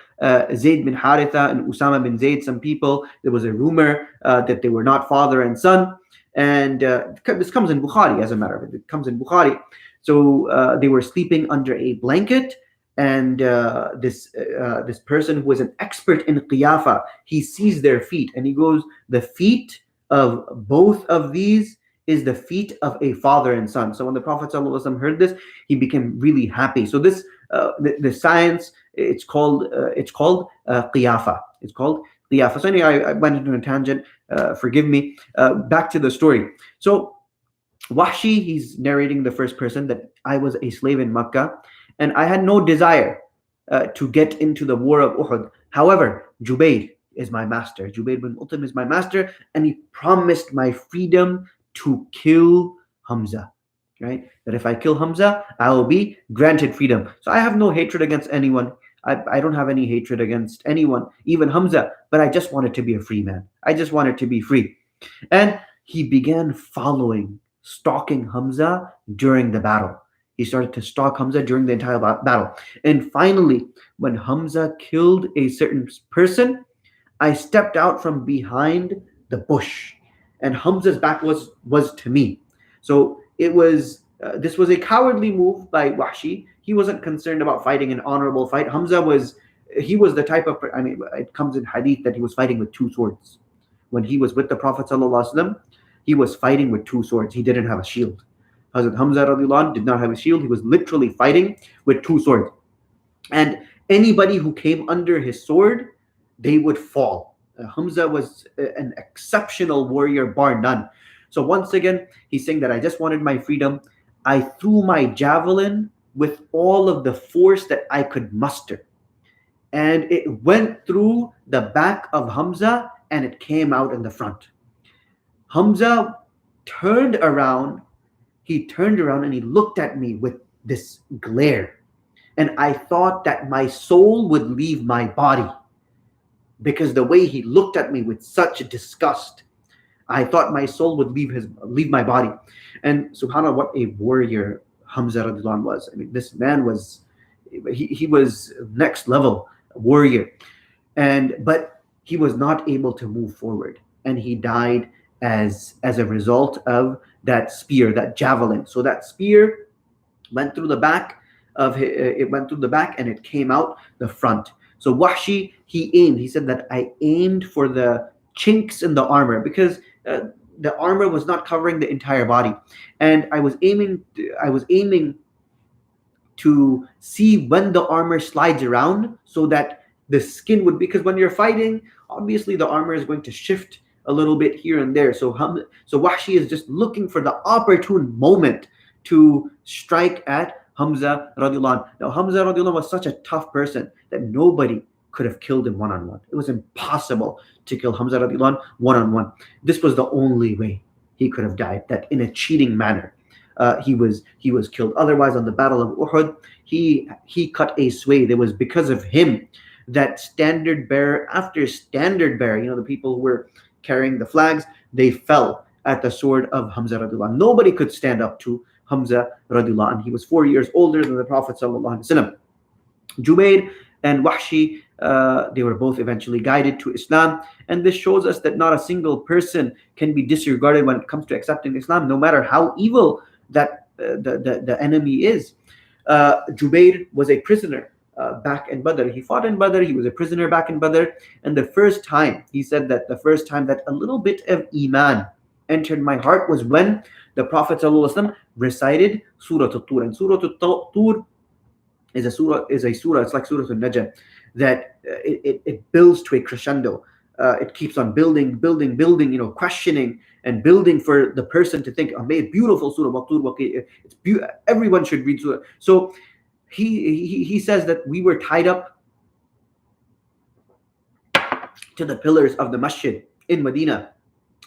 Zayd bin Haritha and Usama bin Zayd, some people, there was a rumor that they were not father and son. And this comes in Bukhari, as a matter of fact. It comes in Bukhari. So they were sleeping under a blanket, and this person who was an expert in qiyafa, he sees their feet, and he goes, the feet of both of these is the feet of a father and son. So when the Prophet ﷺ heard this, he became really happy. So this the science, it's called qiyafa. It's called qiyafa. So anyway, I went into a tangent. Forgive me. Back to the story. So Wahshi, he's narrating the first person that I was a slave in Makkah, and I had no desire to get into the war of Uhud. However, Jubayd is my master. Jubayd bin Mut'im is my master, and he promised my freedom to kill Hamza. Right? That if I kill Hamza, I will be granted freedom. So I have no hatred against anyone. I don't have any hatred against anyone, even Hamza, but I just wanted to be a free man. I just wanted to be free. And he began stalking Hamza during the battle. He started to stalk Hamza during the entire battle. And finally, when Hamza killed a certain person, I stepped out from behind the bush, and Hamza's back was to me. So it was this was a cowardly move by Wahshi. He wasn't concerned about fighting an honorable fight. Hamza was he was the type of, I mean, it comes in hadith that he was fighting with two swords. When he was with the Prophet ﷺ, he was fighting with two swords. He didn't have a shield. Hazrat Hamza radiallahu anh did not have a shield. He was literally fighting with two swords. And anybody who came under his sword, they would fall. Hamza was an exceptional warrior, bar none. So once again, he's saying that I just wanted my freedom. I threw my javelin with all of the force that I could muster. And it went through the back of Hamza and it came out in the front. Hamza turned around. He turned around and he looked at me with this glare. And I thought that my soul would leave my body, because the way he looked at me with such disgust, I thought my soul would leave my body. And subhanAllah, what a warrior Hamza radiallahu anh was. I mean, this man was, he was next level warrior. But he was not able to move forward. And he died as a result of that spear, that javelin. So that spear went through the back it went through the back and it came out the front. So Wahshi, he said that I aimed for the chinks in the armor, because the armor was not covering the entire body, and I was aiming to see when the armor slides around, so that the skin would, because when you're fighting, obviously the armor is going to shift a little bit here and there. So Wahshi is just looking for the opportune moment to strike at Hamza radiallahu anh. Now Hamza radiallahu anh was such a tough person that nobody could have killed him one-on-one. It was impossible to kill Hamza radiallahu anh one-on-one. This was the only way he could have died, that in a cheating manner. He was killed. Otherwise, on the Battle of Uhud, he cut a swathe. It was because of him that standard bearer after standard bearer, the people who were carrying the flags, they fell at the sword of Hamza radiallahu anh. Nobody could stand up to Hamza radiallahu anh. He was 4 years older than the Prophet sallallahu alaihi wasallam. Jubayd and Wahshi, they were both eventually guided to Islam, and this shows us that not a single person can be disregarded when it comes to accepting Islam, no matter how evil that the enemy is. Jubayd was a prisoner back in Badr. He fought in Badr. He was a prisoner back in Badr, and he said that the first time that a little bit of iman entered my heart was when the Prophet ﷺ recited Surah At-Tur. And Surah At-Tur is a surah. It's like Surah Al-Najm, that it builds to a crescendo. It keeps on building, questioning and building for the person to think, beautiful Surah At-Tur. Everyone should read Surah. So he says that we were tied up to the pillars of the masjid in Medina.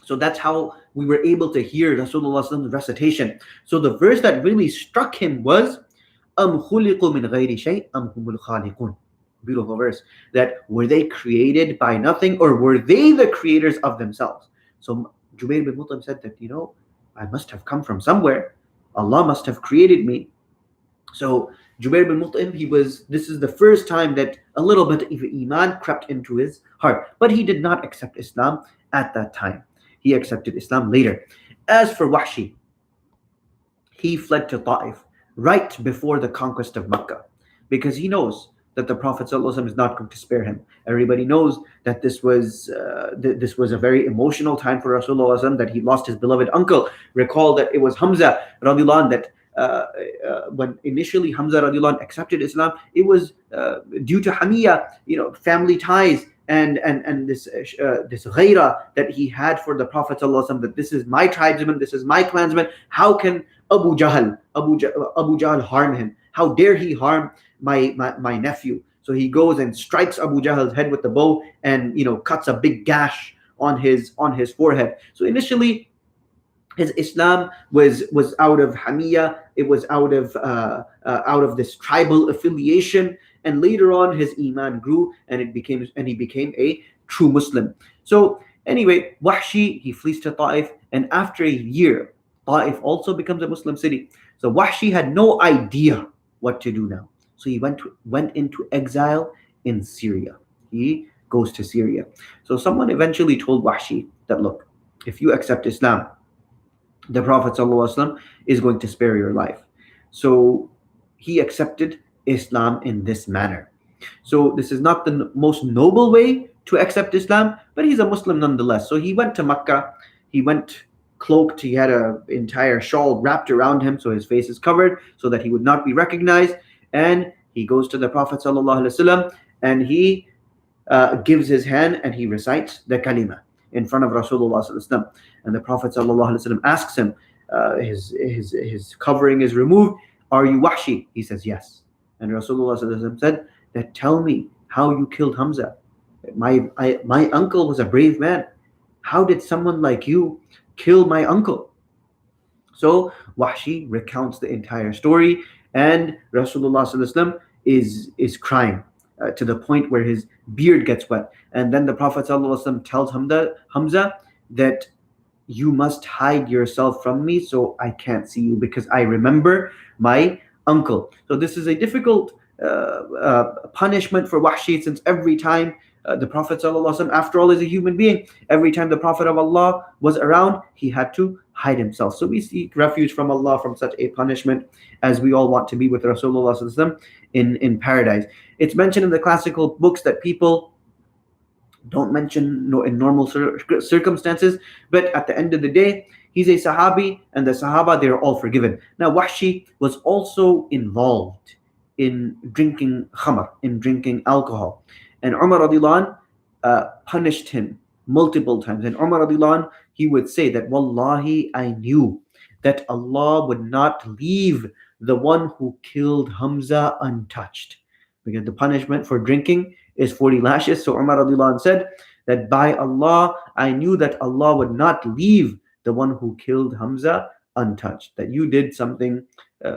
So that's how we were able to hear Rasulullah's recitation. So the verse that really struck him was أَمْ خُلِقُوا مِنْ غَيْرِ شَيْءٍ أَمْ هُمُ الْخَالِقُونَ. Beautiful verse. That were they created by nothing, or were they the creators of themselves? So Jubayd bin Mut'im said that, I must have come from somewhere. Allah must have created me. So Jubair bin Mut'im, this is the first time that a little bit of Iman crept into his heart. But he did not accept Islam at that time. He accepted Islam later. As for Wahshi, he fled to Ta'if right before the conquest of Mecca because he knows that the Prophet ﷺ is not going to spare him. Everybody knows that this was a very emotional time for Rasulullah ﷺ, that he lost his beloved uncle. Recall that it was Hamza radiallahu anh that when initially Hamza radiallahu anh accepted Islam, it was due to Hamiyya, family ties, and this ghaira that he had for the Prophet ﷺ, that this is my tribesman, this is my clansman. How can Abu Jahl harm him? How dare he harm my nephew? So he goes and strikes Abu Jahl's head with the bow, and cuts a big gash on his forehead. So initially, his Islam was out of Hamiyya. It was out of this tribal affiliation, and later on his Iman grew, and he became a true Muslim. So anyway, Wahshi, he flees to Ta'if, and after a year, Ta'if also becomes a Muslim city. So Wahshi had no idea what to do now. So he went into exile in Syria. He goes to Syria. So someone eventually told Wahshi that, look, if you accept Islam, the Prophet ﷺ is going to spare your life. So he accepted Islam in this manner. So this is not the most noble way to accept Islam, but he's a Muslim nonetheless. So he went to Mecca. He went cloaked. He had an entire shawl wrapped around him so his face is covered so that he would not be recognized. And he goes to the Prophet ﷺ, and he gives his hand and he recites the kalima in front of Rasulullah ﷺ. And the Prophet ﷺ asks him, his covering is removed, are you Wahshi? He says yes. And Rasulullah ﷺ said that, tell me how you killed Hamza. My uncle was a brave man. How did someone like you kill my uncle? So Wahshi recounts the entire story, and Rasulullah ﷺ is crying to the point where his beard gets wet. And then the Prophet ﷺ tells Hamza that you must hide yourself from me so I can't see you because I remember my uncle. So this is a difficult punishment for Wahshi, since every time the Prophet ﷺ, after all, is a human being. Every time the Prophet of Allah was around, he had to hide himself. So we seek refuge from Allah from such a punishment, as we all want to be with Rasulullah ﷺ in paradise. It's mentioned in the classical books that people don't mention in normal circumstances, but at the end of the day, he's a Sahabi, and the Sahaba, they're all forgiven. Now, Wahshi was also involved in drinking khamr, in drinking alcohol. And Umar radiallahu anh punished him multiple times. And Umar radiallahu anh, he would say that, Wallahi, I knew that Allah would not leave the one who killed Hamza untouched. Because the punishment for drinking is 40 lashes. So Umar radiallahu anh said that, by Allah, I knew that Allah would not leave the one who killed Hamza untouched. That you did something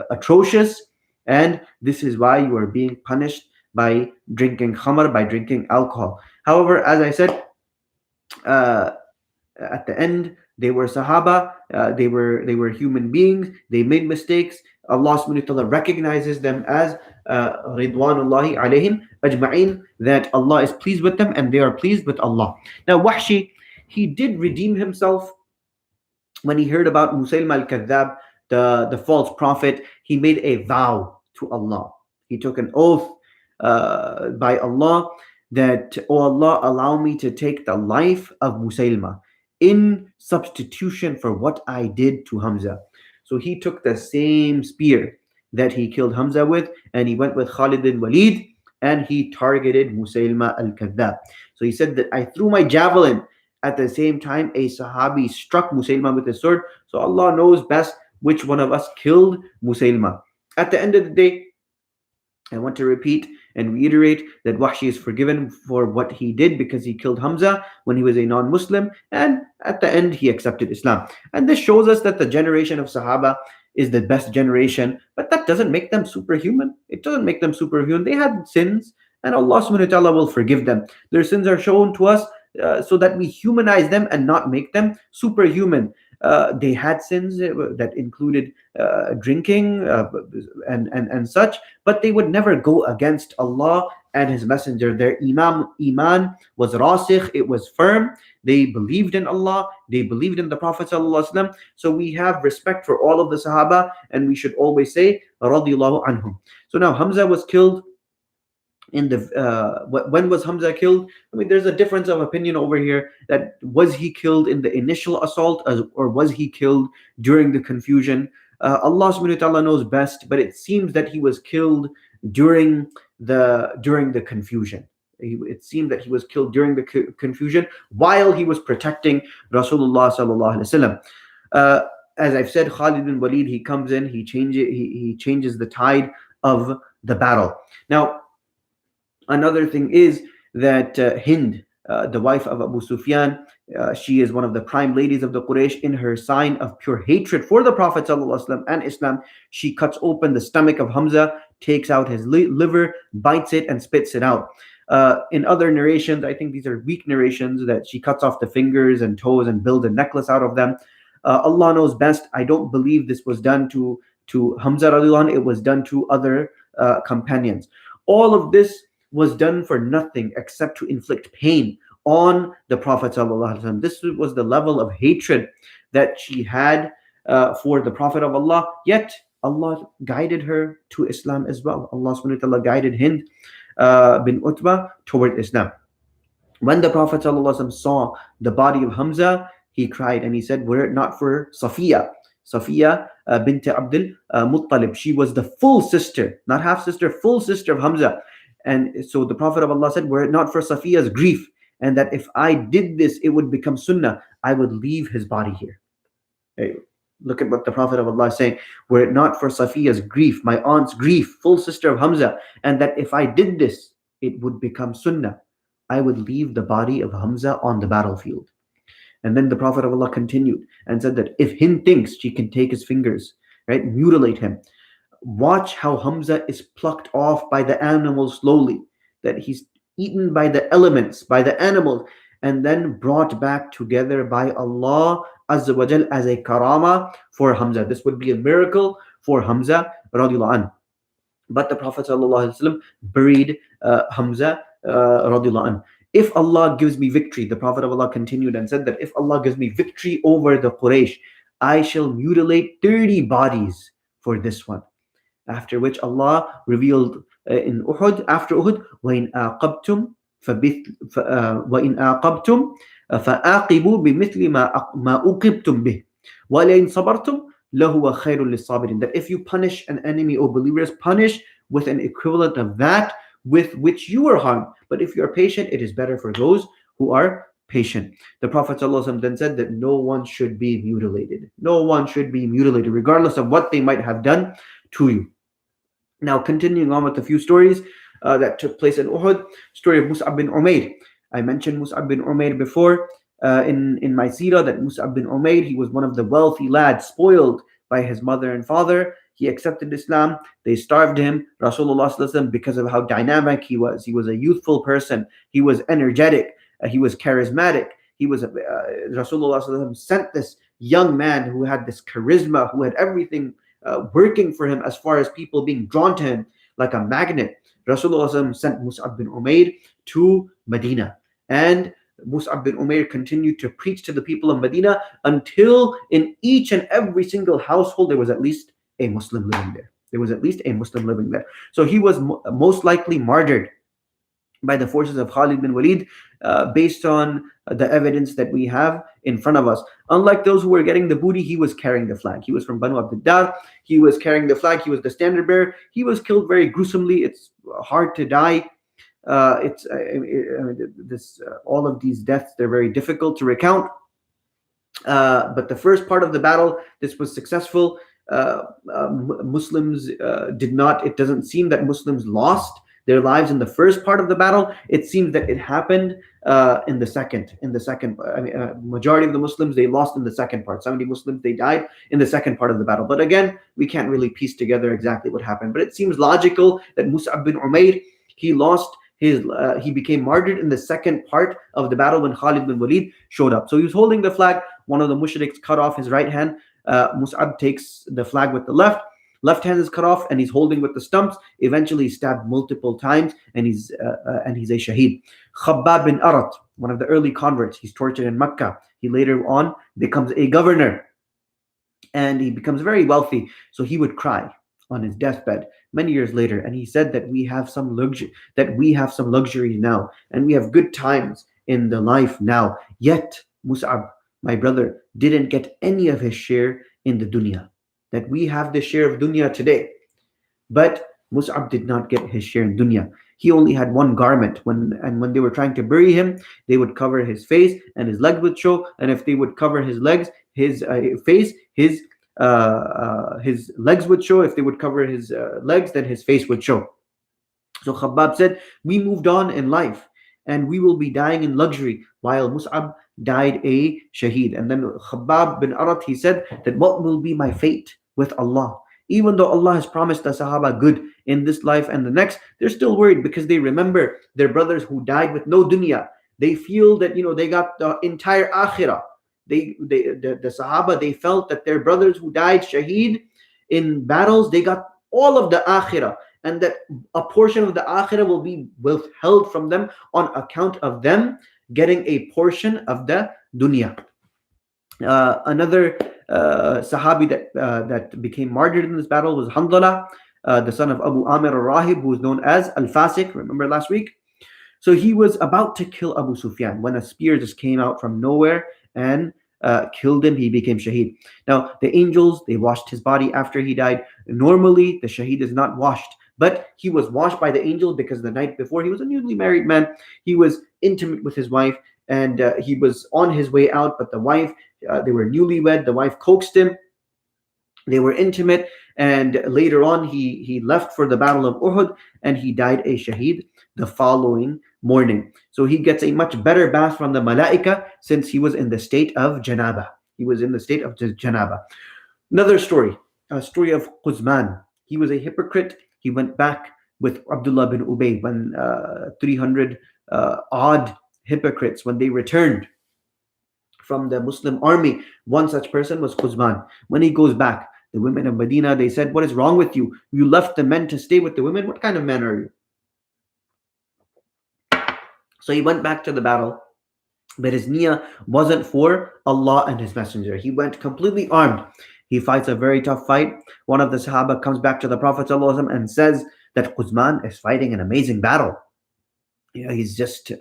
atrocious, and this is why you are being punished by drinking khamr, by drinking alcohol. However, as I said, at the end, they were Sahaba, they were human beings, they made mistakes. Allah subhanahu wa ta'ala recognizes them as Ridwanullahi alayhim ajma'in, that Allah is pleased with them and they are pleased with Allah. Now Wahshi, he did redeem himself when he heard about Musaylima al-Kadhdhab, the false prophet. He made a vow to Allah. He took an oath by Allah that, oh Allah, allow me to take the life of Musaylima in substitution for what I did to Hamza. So he took the same spear that he killed Hamza with, and he went with Khalid bin Walid, and he targeted Musaylima al-Kadhdhab. So he said that I threw my javelin. At the same time, a Sahabi struck Musaylima with his sword. So Allah knows best which one of us killed Musaylima. At the end of the day, I want to repeat and reiterate that Wahshi is forgiven for what he did because he killed Hamza when he was a non-Muslim, and at the end he accepted Islam. And this shows us that the generation of Sahaba is the best generation, but that doesn't make them superhuman. It doesn't make them superhuman. They had sins, and Allah subhanahu wa ta'ala will forgive them. Their sins are shown to us so that we humanize them and not make them superhuman. They had sins that included drinking and such, but they would never go against Allah and His Messenger. Their iman was rasikh, it was firm. They believed in Allah, they believed in the Prophet sallallahu alaihi wasallam. So we have respect for all of the Sahaba, and we should always say radiyallahu anhum. So now Hamza was killed in the when was Hamza killed? I mean, there's a difference of opinion over here, that was he killed in the initial assault, or was he killed during the confusion? Allah subhanahu wa ta'ala knows best, but it seems that he was killed during the confusion. It seemed that he was killed during the confusion while he was protecting Rasulullah sallallahu alaihi wasallam. Uh, as I've said, Khalid bin Walid, he comes in, he changes the tide of the battle. Now, another thing is that Hind, the wife of Abu Sufyan, she is one of the prime ladies of the Quraysh. In her sign of pure hatred for the Prophet ﷺ and Islam, she cuts open the stomach of Hamza, takes out his liver, bites it, and spits it out. In other narrations, I think these are weak narrations, that she cuts off the fingers and toes and builds a necklace out of them. Allah knows best. I don't believe this was done to Hamza radiallahu anh. It was done to other companions. All of this was done for nothing except to inflict pain on the Prophet ﷺ. This was the level of hatred that she had for the Prophet of Allah. Yet Allah guided her to Islam as well. Allah subhanahu wa ta'ala guided Hind bin Utbah toward Islam. When the Prophet ﷺ saw the body of Hamza, he cried and he said, were it not for Safiya bint Abdul Muttalib, she was the full sister, not half sister, full sister of Hamza. And so the Prophet of Allah said, were it not for Safiya's grief, and that if I did this, it would become sunnah, I would leave his body here. Hey, look at what the Prophet of Allah is saying. Were it not for Safiya's grief, my aunt's grief, full sister of Hamza, and that if I did this, it would become sunnah, I would leave the body of Hamza on the battlefield. And then the Prophet of Allah continued and said that if Hind thinks she can take his fingers, right, mutilate him, watch how Hamza is plucked off by the animals slowly, that he's eaten by the elements, by the animals, and then brought back together by Allah Azza wa Jal as a karama for Hamza. This would be a miracle for Hamza radiallahu anh. But the Prophet sallallahu alaihi wasallam buried Hamza radiallahu anh. If Allah gives me victory, the Prophet of Allah continued and said that if Allah gives me victory over the Quraysh, I shall mutilate 30 bodies for this one. After which Allah revealed in Uhud, after Uhud, وَإِنْ آقَبْتُمْ وَإِنْ آقَبْتُمْ فَآقِبُوا بِمِثْلِ مَا أُقِبْتُمْ بِهِ وَلَئِنْ صَبَرْتُمْ لَهُوَ خَيْرٌ لِلصَّابِرِينَ. That if you punish an enemy, O believers, punish with an equivalent of that with which you were harmed. But if you are patient, it is better for those who are patient. The Prophet ﷺ then said that no one should be mutilated. No one should be mutilated, regardless of what they might have done to you. Now, continuing on with a few stories that took place in Uhud, story of Mus'ab bin Umayr. I mentioned Mus'ab bin Umayr before in my seerah, that Mus'ab bin Umayr, he was one of the wealthy lads, spoiled by his mother and father. He accepted Islam. They starved him. Rasulullah sallallahu alaihi wasallam, because of how dynamic he was a youthful person. He was energetic. He was charismatic. He was Rasulullah sallallahu alaihi wasallam sent this young man who had this charisma, who had everything working for him as far as people being drawn to him like a magnet. Rasulullah sallallahu alaihi wasallam sent Mus'ab bin Umayr to Medina, and Mus'ab bin Umayr continued to preach to the people of Medina until in each and every single household there was at least a Muslim living there. There was at least a Muslim living there. So he was most likely martyred by the forces of Khalid bin Walid based on the evidence that we have in front of us. Unlike those who were getting the booty, he was carrying the flag. He was from Banu Abd Dar. He was carrying the flag. He was the standard bearer. He was killed very gruesomely. It's hard to die. All of these deaths, they're very difficult to recount. But the first part of the battle, this was successful. Muslims did not, it doesn't seem that Muslims lost their lives in the first part of the battle. It seems that it happened in the second. Majority of the Muslims, they lost in the second part. 70 Muslims, they died in the second part of the battle. But again, we can't really piece together exactly what happened. But it seems logical that Mus'ab bin Umayr, he became martyred in the second part of the battle when Khalid bin Walid showed up. So he was holding the flag. One of the mushriks cut off his right hand. Mus'ab takes the flag with the left. Left hand is cut off, and he's holding with the stumps. Eventually, he's stabbed multiple times, and he's a shaheed. Khabbab bin Arat, one of the early converts, he's tortured in Mecca. He later on becomes a governor, and he becomes very wealthy. So he would cry on his deathbed many years later, and he said that we have some luxuries now, and we have good times in the life now. Yet Mus'ab, my brother, didn't get any of his share in the dunya. That we have the share of dunya today, but Mus'ab did not get his share in dunya. He only had one garment. When they were trying to bury him, they would cover his face and his legs would show. And if they would cover his legs, his face, his legs would show. If they would cover his legs, then his face would show. So Khabbab said, "We moved on in life, and we will be dying in luxury, while Mus'ab died a shaheed." And then Khabbab bin Arat, he said that, "What will be my fate with Allah?" Even though Allah has promised the Sahaba good in this life and the next, they're still worried because they remember their brothers who died with no dunya. They feel that they got the entire akhirah. The Sahaba, they felt that their brothers who died shaheed in battles, they got all of the akhirah, and that a portion of the akhirah will be withheld from them on account of them getting a portion of the dunya. Another Sahabi that became martyred in this battle was Hamdallah, the son of Abu Amir al-Rahib, who is known as Al-Fasiq. Remember last week? So he was about to kill Abu Sufyan when a spear just came out from nowhere and killed him. He became shaheed. Now, the angels, they washed his body after he died. Normally, the shaheed is not washed, but he was washed by the angels because the night before, he was a newly married man. He was intimate with his wife, and he was on his way out, but the wife, they were newlywed. The wife coaxed him. They were intimate, and later on, he left for the Battle of Uhud, and he died a shaheed the following morning. So he gets a much better bath from the Malaika since he was in the state of Janaba. He was in the state of Janaba. Another story, a story of Quzman. He was a hypocrite. He went back with Abdullah bin Ubay when 300 odd hypocrites, when they returned from the Muslim army. One such person was Quzman. When he goes back, the women of Medina, they said, "What is wrong with you? You left the men to stay with the women. What kind of man are you?" So he went back to the battle, but his niyyah wasn't for Allah and his messenger. He went completely armed. He fights a very tough fight. One of the Sahaba comes back to the Prophet ﷺ and says that Quzman is fighting an amazing battle. He's just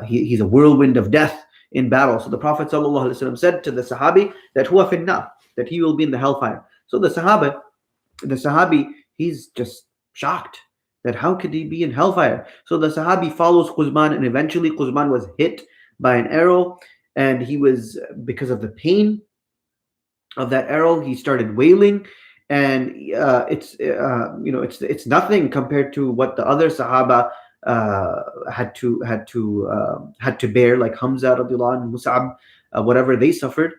he's a whirlwind of death in battle. So the Prophet ﷺ said to the Sahabi that huwa finna, that he will be in the hellfire. So the Sahabi, he's just shocked that how could he be in hellfire? So the Sahabi follows Quzman, and eventually Quzman was hit by an arrow, and he was, because of the pain of that arrow, he started wailing, and it's nothing compared to what the other Sahaba had to bear, like Hamza radiallahu anhu, Mus'ab, whatever they suffered.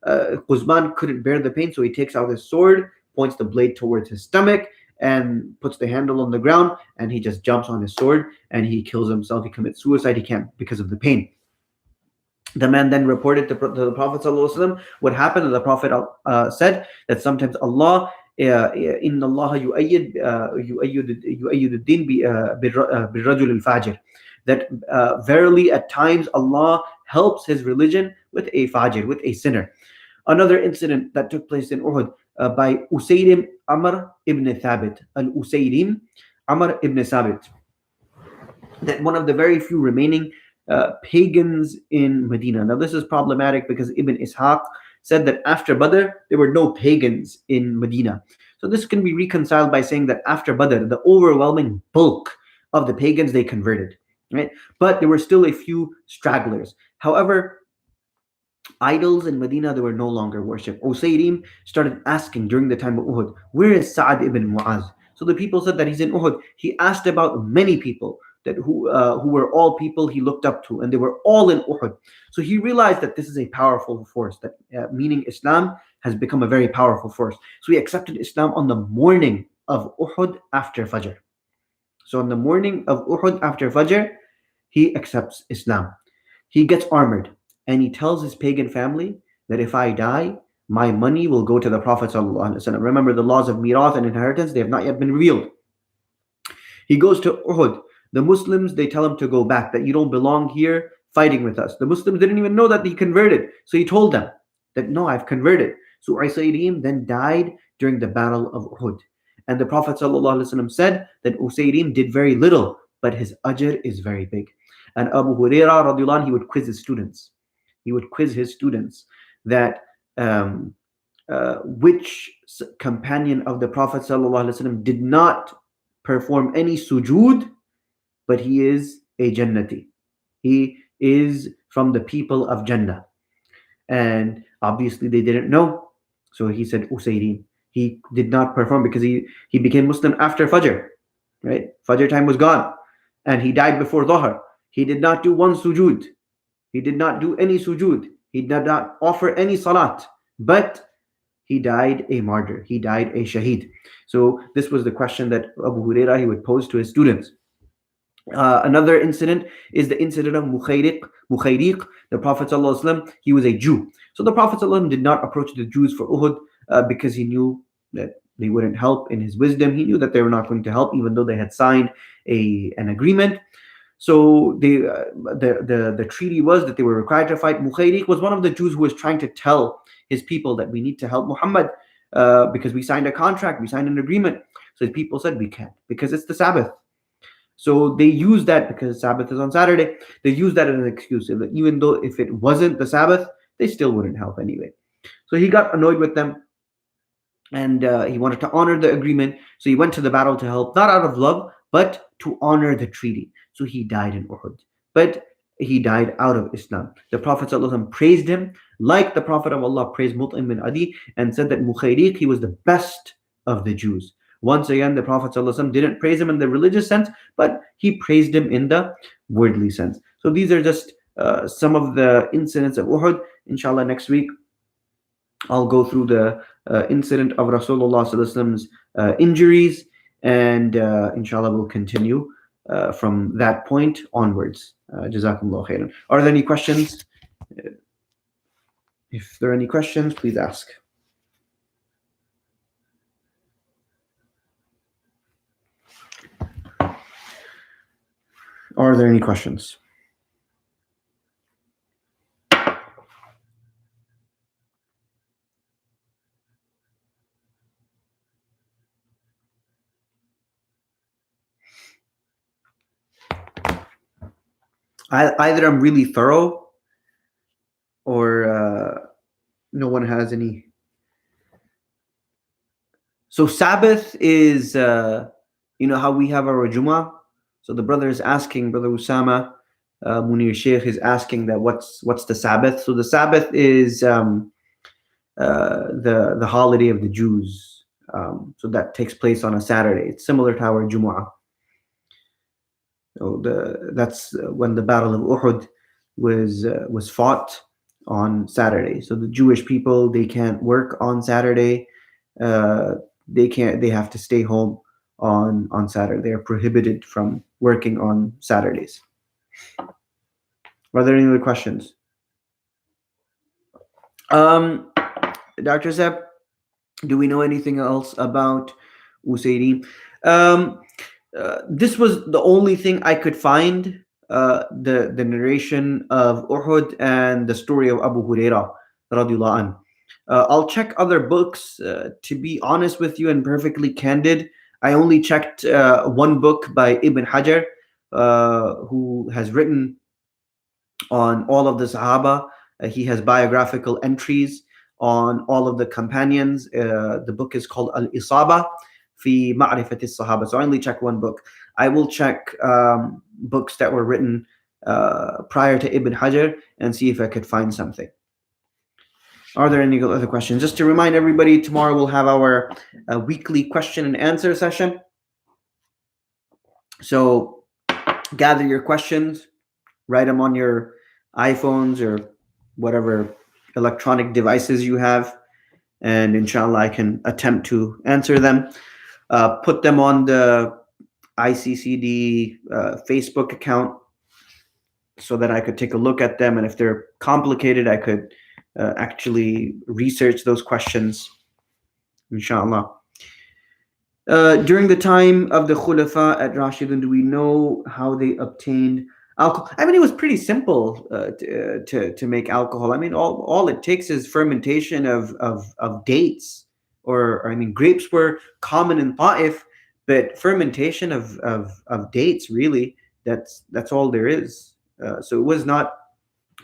Quzman couldn't bear the pain, so he takes out his sword, points the blade towards his stomach, and puts the handle on the ground, and he just jumps on his sword and he kills himself. He commits suicide. He can't, because of the pain. The man then reported to the Prophet ﷺ what happened, and the Prophet said that sometimes Allah, inna Allah yu'ayyid ad-din bir-rajul al-fajir, that verily at times Allah helps his religion with a fajir, with a sinner. Another incident that took place in Uhud by Usayrim Amr ibn Thabit, al-Usayrim Amr ibn Thabit, that one of the very few remaining pagans in Medina. Now this is problematic because Ibn Ishaq said that after Badr there were no pagans in Medina. So this can be reconciled by saying that after Badr the overwhelming bulk of the pagans, they converted, right? But there were still a few stragglers. However, idols in Medina, they were no longer worshipped. Usayrim started asking during the time of Uhud, "Where is Sa'ad ibn Mu'az?" So the people said that he's in Uhud. He asked about many people that who were all people he looked up to, and they were all in Uhud. So he realized that this is a powerful force, that meaning Islam has become a very powerful force. So he accepted Islam on the morning of Uhud after Fajr. So on the morning of Uhud after Fajr, he accepts Islam. He gets armored, and he tells his pagan family that if I die, my money will go to the Prophet ﷺ. Remember, the laws of mirath and inheritance, they have not yet been revealed. He goes to Uhud. The Muslims, they tell him to go back, that you don't belong here fighting with us. The Muslims didn't even know that he converted. So he told them that, no, I've converted. So Usayrim then died during the Battle of Uhud. And the Prophet ﷺ said that Usayrim did very little, but his ajr is very big. And Abu Hurairah radiallahu anh, he would quiz his students. He would quiz his students that which companion of the Prophet ﷺ did not perform any sujood, but he is a Jannati. He is from the people of Jannah. And obviously they didn't know. So he said Usayrin. He did not perform because he became Muslim after Fajr. Right? Fajr time was gone. And he died before Dhuhr. He did not do one sujood. He did not do any sujood. He did not offer any salat. But he died a martyr. He died a shaheed. So this was the question that Abu Hurairah he would pose to his students. Another incident is the incident of Mukhayriq. The Prophet ﷺ, he was a Jew. So the Prophet ﷺ did not approach the Jews for Uhud because he knew that they wouldn't help in his wisdom. He knew that they were not going to help, even though they had signed an agreement. So the treaty was that they were required to fight. Mukhayriq was one of the Jews who was trying to tell his people that we need to help Muhammad because we signed a contract, we signed an agreement. So the people said we can't because it's the Sabbath. So they use that because Sabbath is on Saturday. They use that as an excuse. Even though if it wasn't the Sabbath, they still wouldn't help anyway. So he got annoyed with them and he wanted to honor the agreement. So he went to the battle to help, not out of love, but to honor the treaty. So he died in Uhud. But he died out of Islam. The Prophet ﷺ praised him like the Prophet of Allah praised Mut'im bin Adi and said that Mukhayriq, he was the best of the Jews. Once again, the Prophet ﷺ didn't praise him in the religious sense, but he praised him in the worldly sense. So these are just some of the incidents of Uhud. Inshallah, next week I'll go through the incident of Rasulullah ﷺ's injuries, and inshallah we'll continue from that point onwards. Jazakumullah khairan. Are there any questions? If there are any questions, please ask. Are there any questions? Either I'm really thorough or no one has any. So Sabbath is, you know how we have our Jummah? So the brother is asking, Brother Usama, Munir Sheikh is asking that what's the Sabbath? So the Sabbath is the holiday of the Jews. So that takes place on a Saturday. It's similar to our Jumu'ah. So that's when the Battle of Uhud was fought on Saturday. So the Jewish people, they can't work on Saturday. They have to stay home on Saturday. They are prohibited from working on Saturdays. Are there any other questions? Dr. Zeb, do we know anything else about Usayrim? This was the only thing I could find, the narration of Uhud and the story of Abu Hurairah radiallahu anh. I'll check other books. To be honest with you and perfectly candid, I only checked one book by Ibn Hajar, who has written on all of the Sahaba. He has biographical entries on all of the companions. The book is called Al-Isaba fi Ma'rifati Sahaba. So I only check one book. I will check books that were written prior to Ibn Hajar and see if I could find something. Are there any other questions? Just to remind everybody, tomorrow we'll have our weekly question and answer session. So gather your questions, write them on your iPhones or whatever electronic devices you have, and inshallah I can attempt to answer them. Put them on the ICCD Facebook account so that I could take a look at them, and if they're complicated, I could actually research those questions, inshallah. During the time of the Khulafa at Rashidun, do we know how they obtained alcohol? I mean, it was pretty simple to make alcohol. I mean, all it takes is fermentation of dates, or I mean, grapes were common in Ta'if, but fermentation of dates, really, that's all there is. So it was not.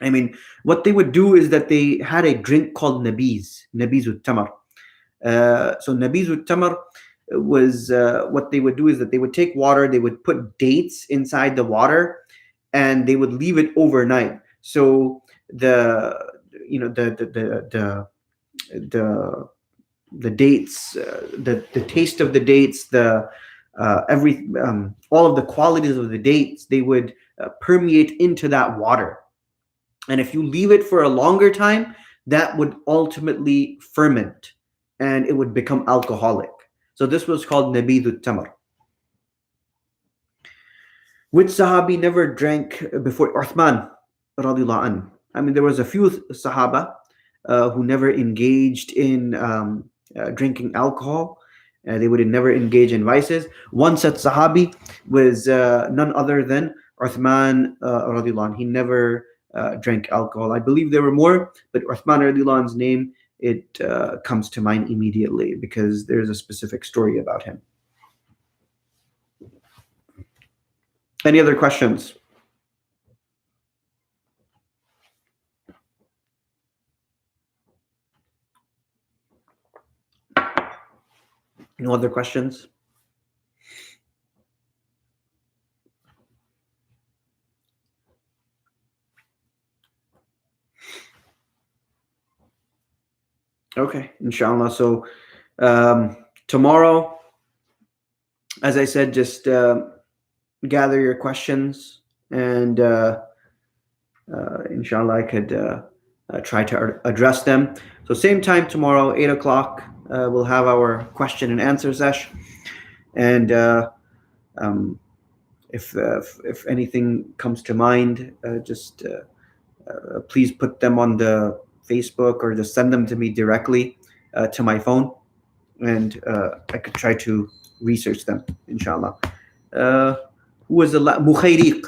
I mean, what they would do is that they had a drink called nabiz with tamar. So nabiz with tamar was what they would do is that they would take water, they would put dates inside the water, and they would leave it overnight. So the you know the the dates, the taste of the dates, the every all of the qualities of the dates, they would permeate into that water. And if you leave it for a longer time, that would ultimately ferment and it would become alcoholic. So this was called nabidut tamar. Which Sahabi never drank before? Uthman radiallahu anh. I mean, there was a few Sahaba who never engaged in drinking alcohol. They would never engage in vices. One such Sahabi was none other than Uthman radiallahu anh. He never drank alcohol. I believe there were more, but Uthman radiallahu anh's name, it comes to mind immediately because there's a specific story about him. Any other questions? No other questions? Okay, inshallah. So tomorrow, as I said, just gather your questions, and inshallah I could try to address them. So same time tomorrow, 8 o'clock, we'll have our question and answer session. And if anything comes to mind, just please put them on the Facebook or just send them to me directly to my phone, and I could try to research them, inshallah. Who was the Mukhayriq?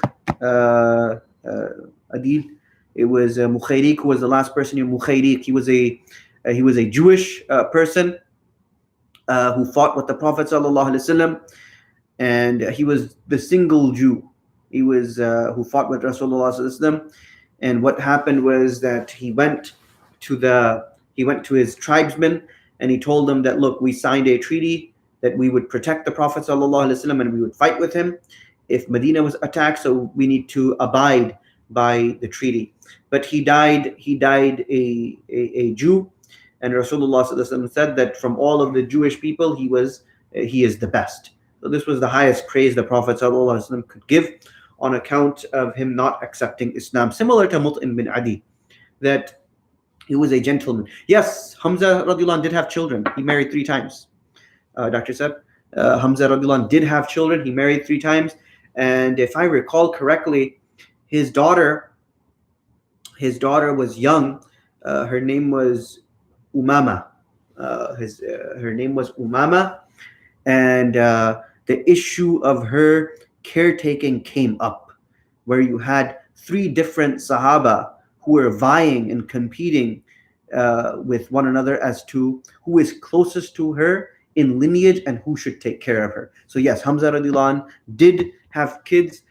Adil. It was Mukhayriq who was the last person. Mukhayriq. He was a Jewish person who fought with the Prophet sallallahu alaihi wasallam, and he was the single Jew. He was who fought with Rasulullah sallallahu alaihi wasallam. And what happened was that he went to his tribesmen and he told them that, look, we signed a treaty that we would protect the Prophet sallallahu alaihi wasallam and we would fight with him if Medina was attacked. So we need to abide by the treaty. But he died a Jew, and Rasulullah sallallahu alaihi wasallam said that from all of the Jewish people, he is the best. So this was the highest praise the Prophet sallallahu alaihi wasallam could give, on account of him not accepting Islam. Similar to Mut'im bin Adi, that he was a gentleman. Yes, Hamza radiallahu anh did have children. He married 3 times. Dr. said, Hamza radiallahu anh did have children. He married 3 times. And if I recall correctly, his daughter was young. Her name was Umama. Her name was Umama. And the issue of her caretaking came up, where you had 3 different Sahaba who were vying and competing with one another as to who is closest to her in lineage and who should take care of her. So yes, Hamza radiallahu anh did have kids.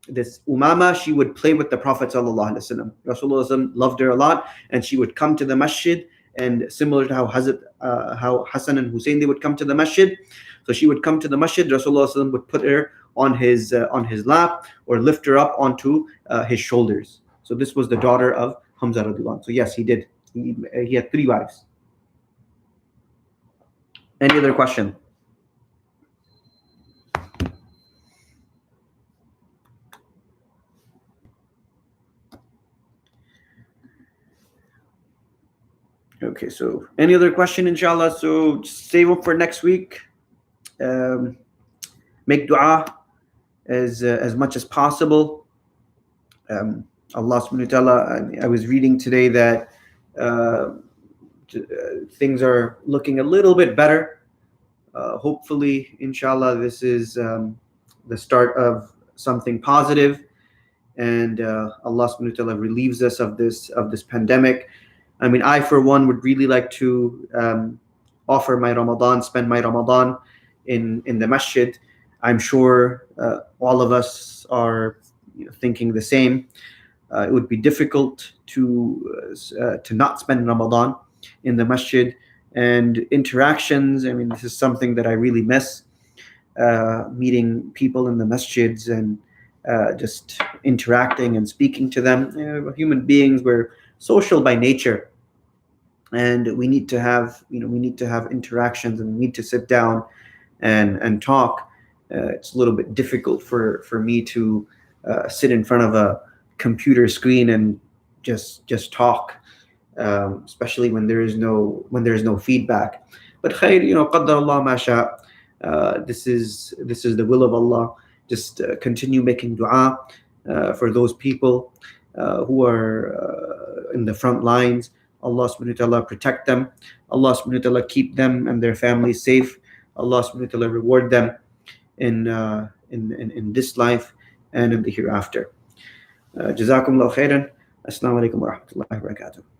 This Umama, she would play with the Prophet sallallahu alaihi wasallam. Rasulullah loved her a lot, and she would come to the masjid. And similar to how Hassan and Hussein, they would come to the masjid. So she would come to the masjid. Rasulullah would put her on his lap or lift her up onto his shoulders. So this was the daughter of Hamza radiallahu anh. So yes, he did. He had 3 wives. Any other question? Okay, so any other question, inshallah? So just save them for next week. Make dua as much as possible. Allah subhanahu wa ta'ala, I was reading today that uh, things are looking a little bit better. Hopefully, inshallah, this is the start of something positive, and Allah subhanahu wa ta'ala relieves us of this pandemic. I mean, I for one would really like to offer my Ramadan, spend my Ramadan in the masjid. I'm sure all of us are, thinking the same. It would be difficult to not spend Ramadan in the masjid, and interactions. I mean, this is something that I really miss, meeting people in the masjids and just interacting and speaking to them. Human beings, we're social by nature, and we need to have interactions, and we need to sit down and talk. It's a little bit difficult for me to sit in front of a computer screen and just talk, especially when there is no feedback. But khair, qaddar Allah ma sha. This is the will of Allah. Just continue making dua for those people who are in the front lines. Allah subhanahu wa ta'ala protect them. Allah subhanahu wa ta'ala keep them and their families safe. Allah subhanahu wa ta'ala reward them in this life and in the hereafter. Jazakumullah khairan. Assalamu alaikum wa rahmatullahi wa barakatuh.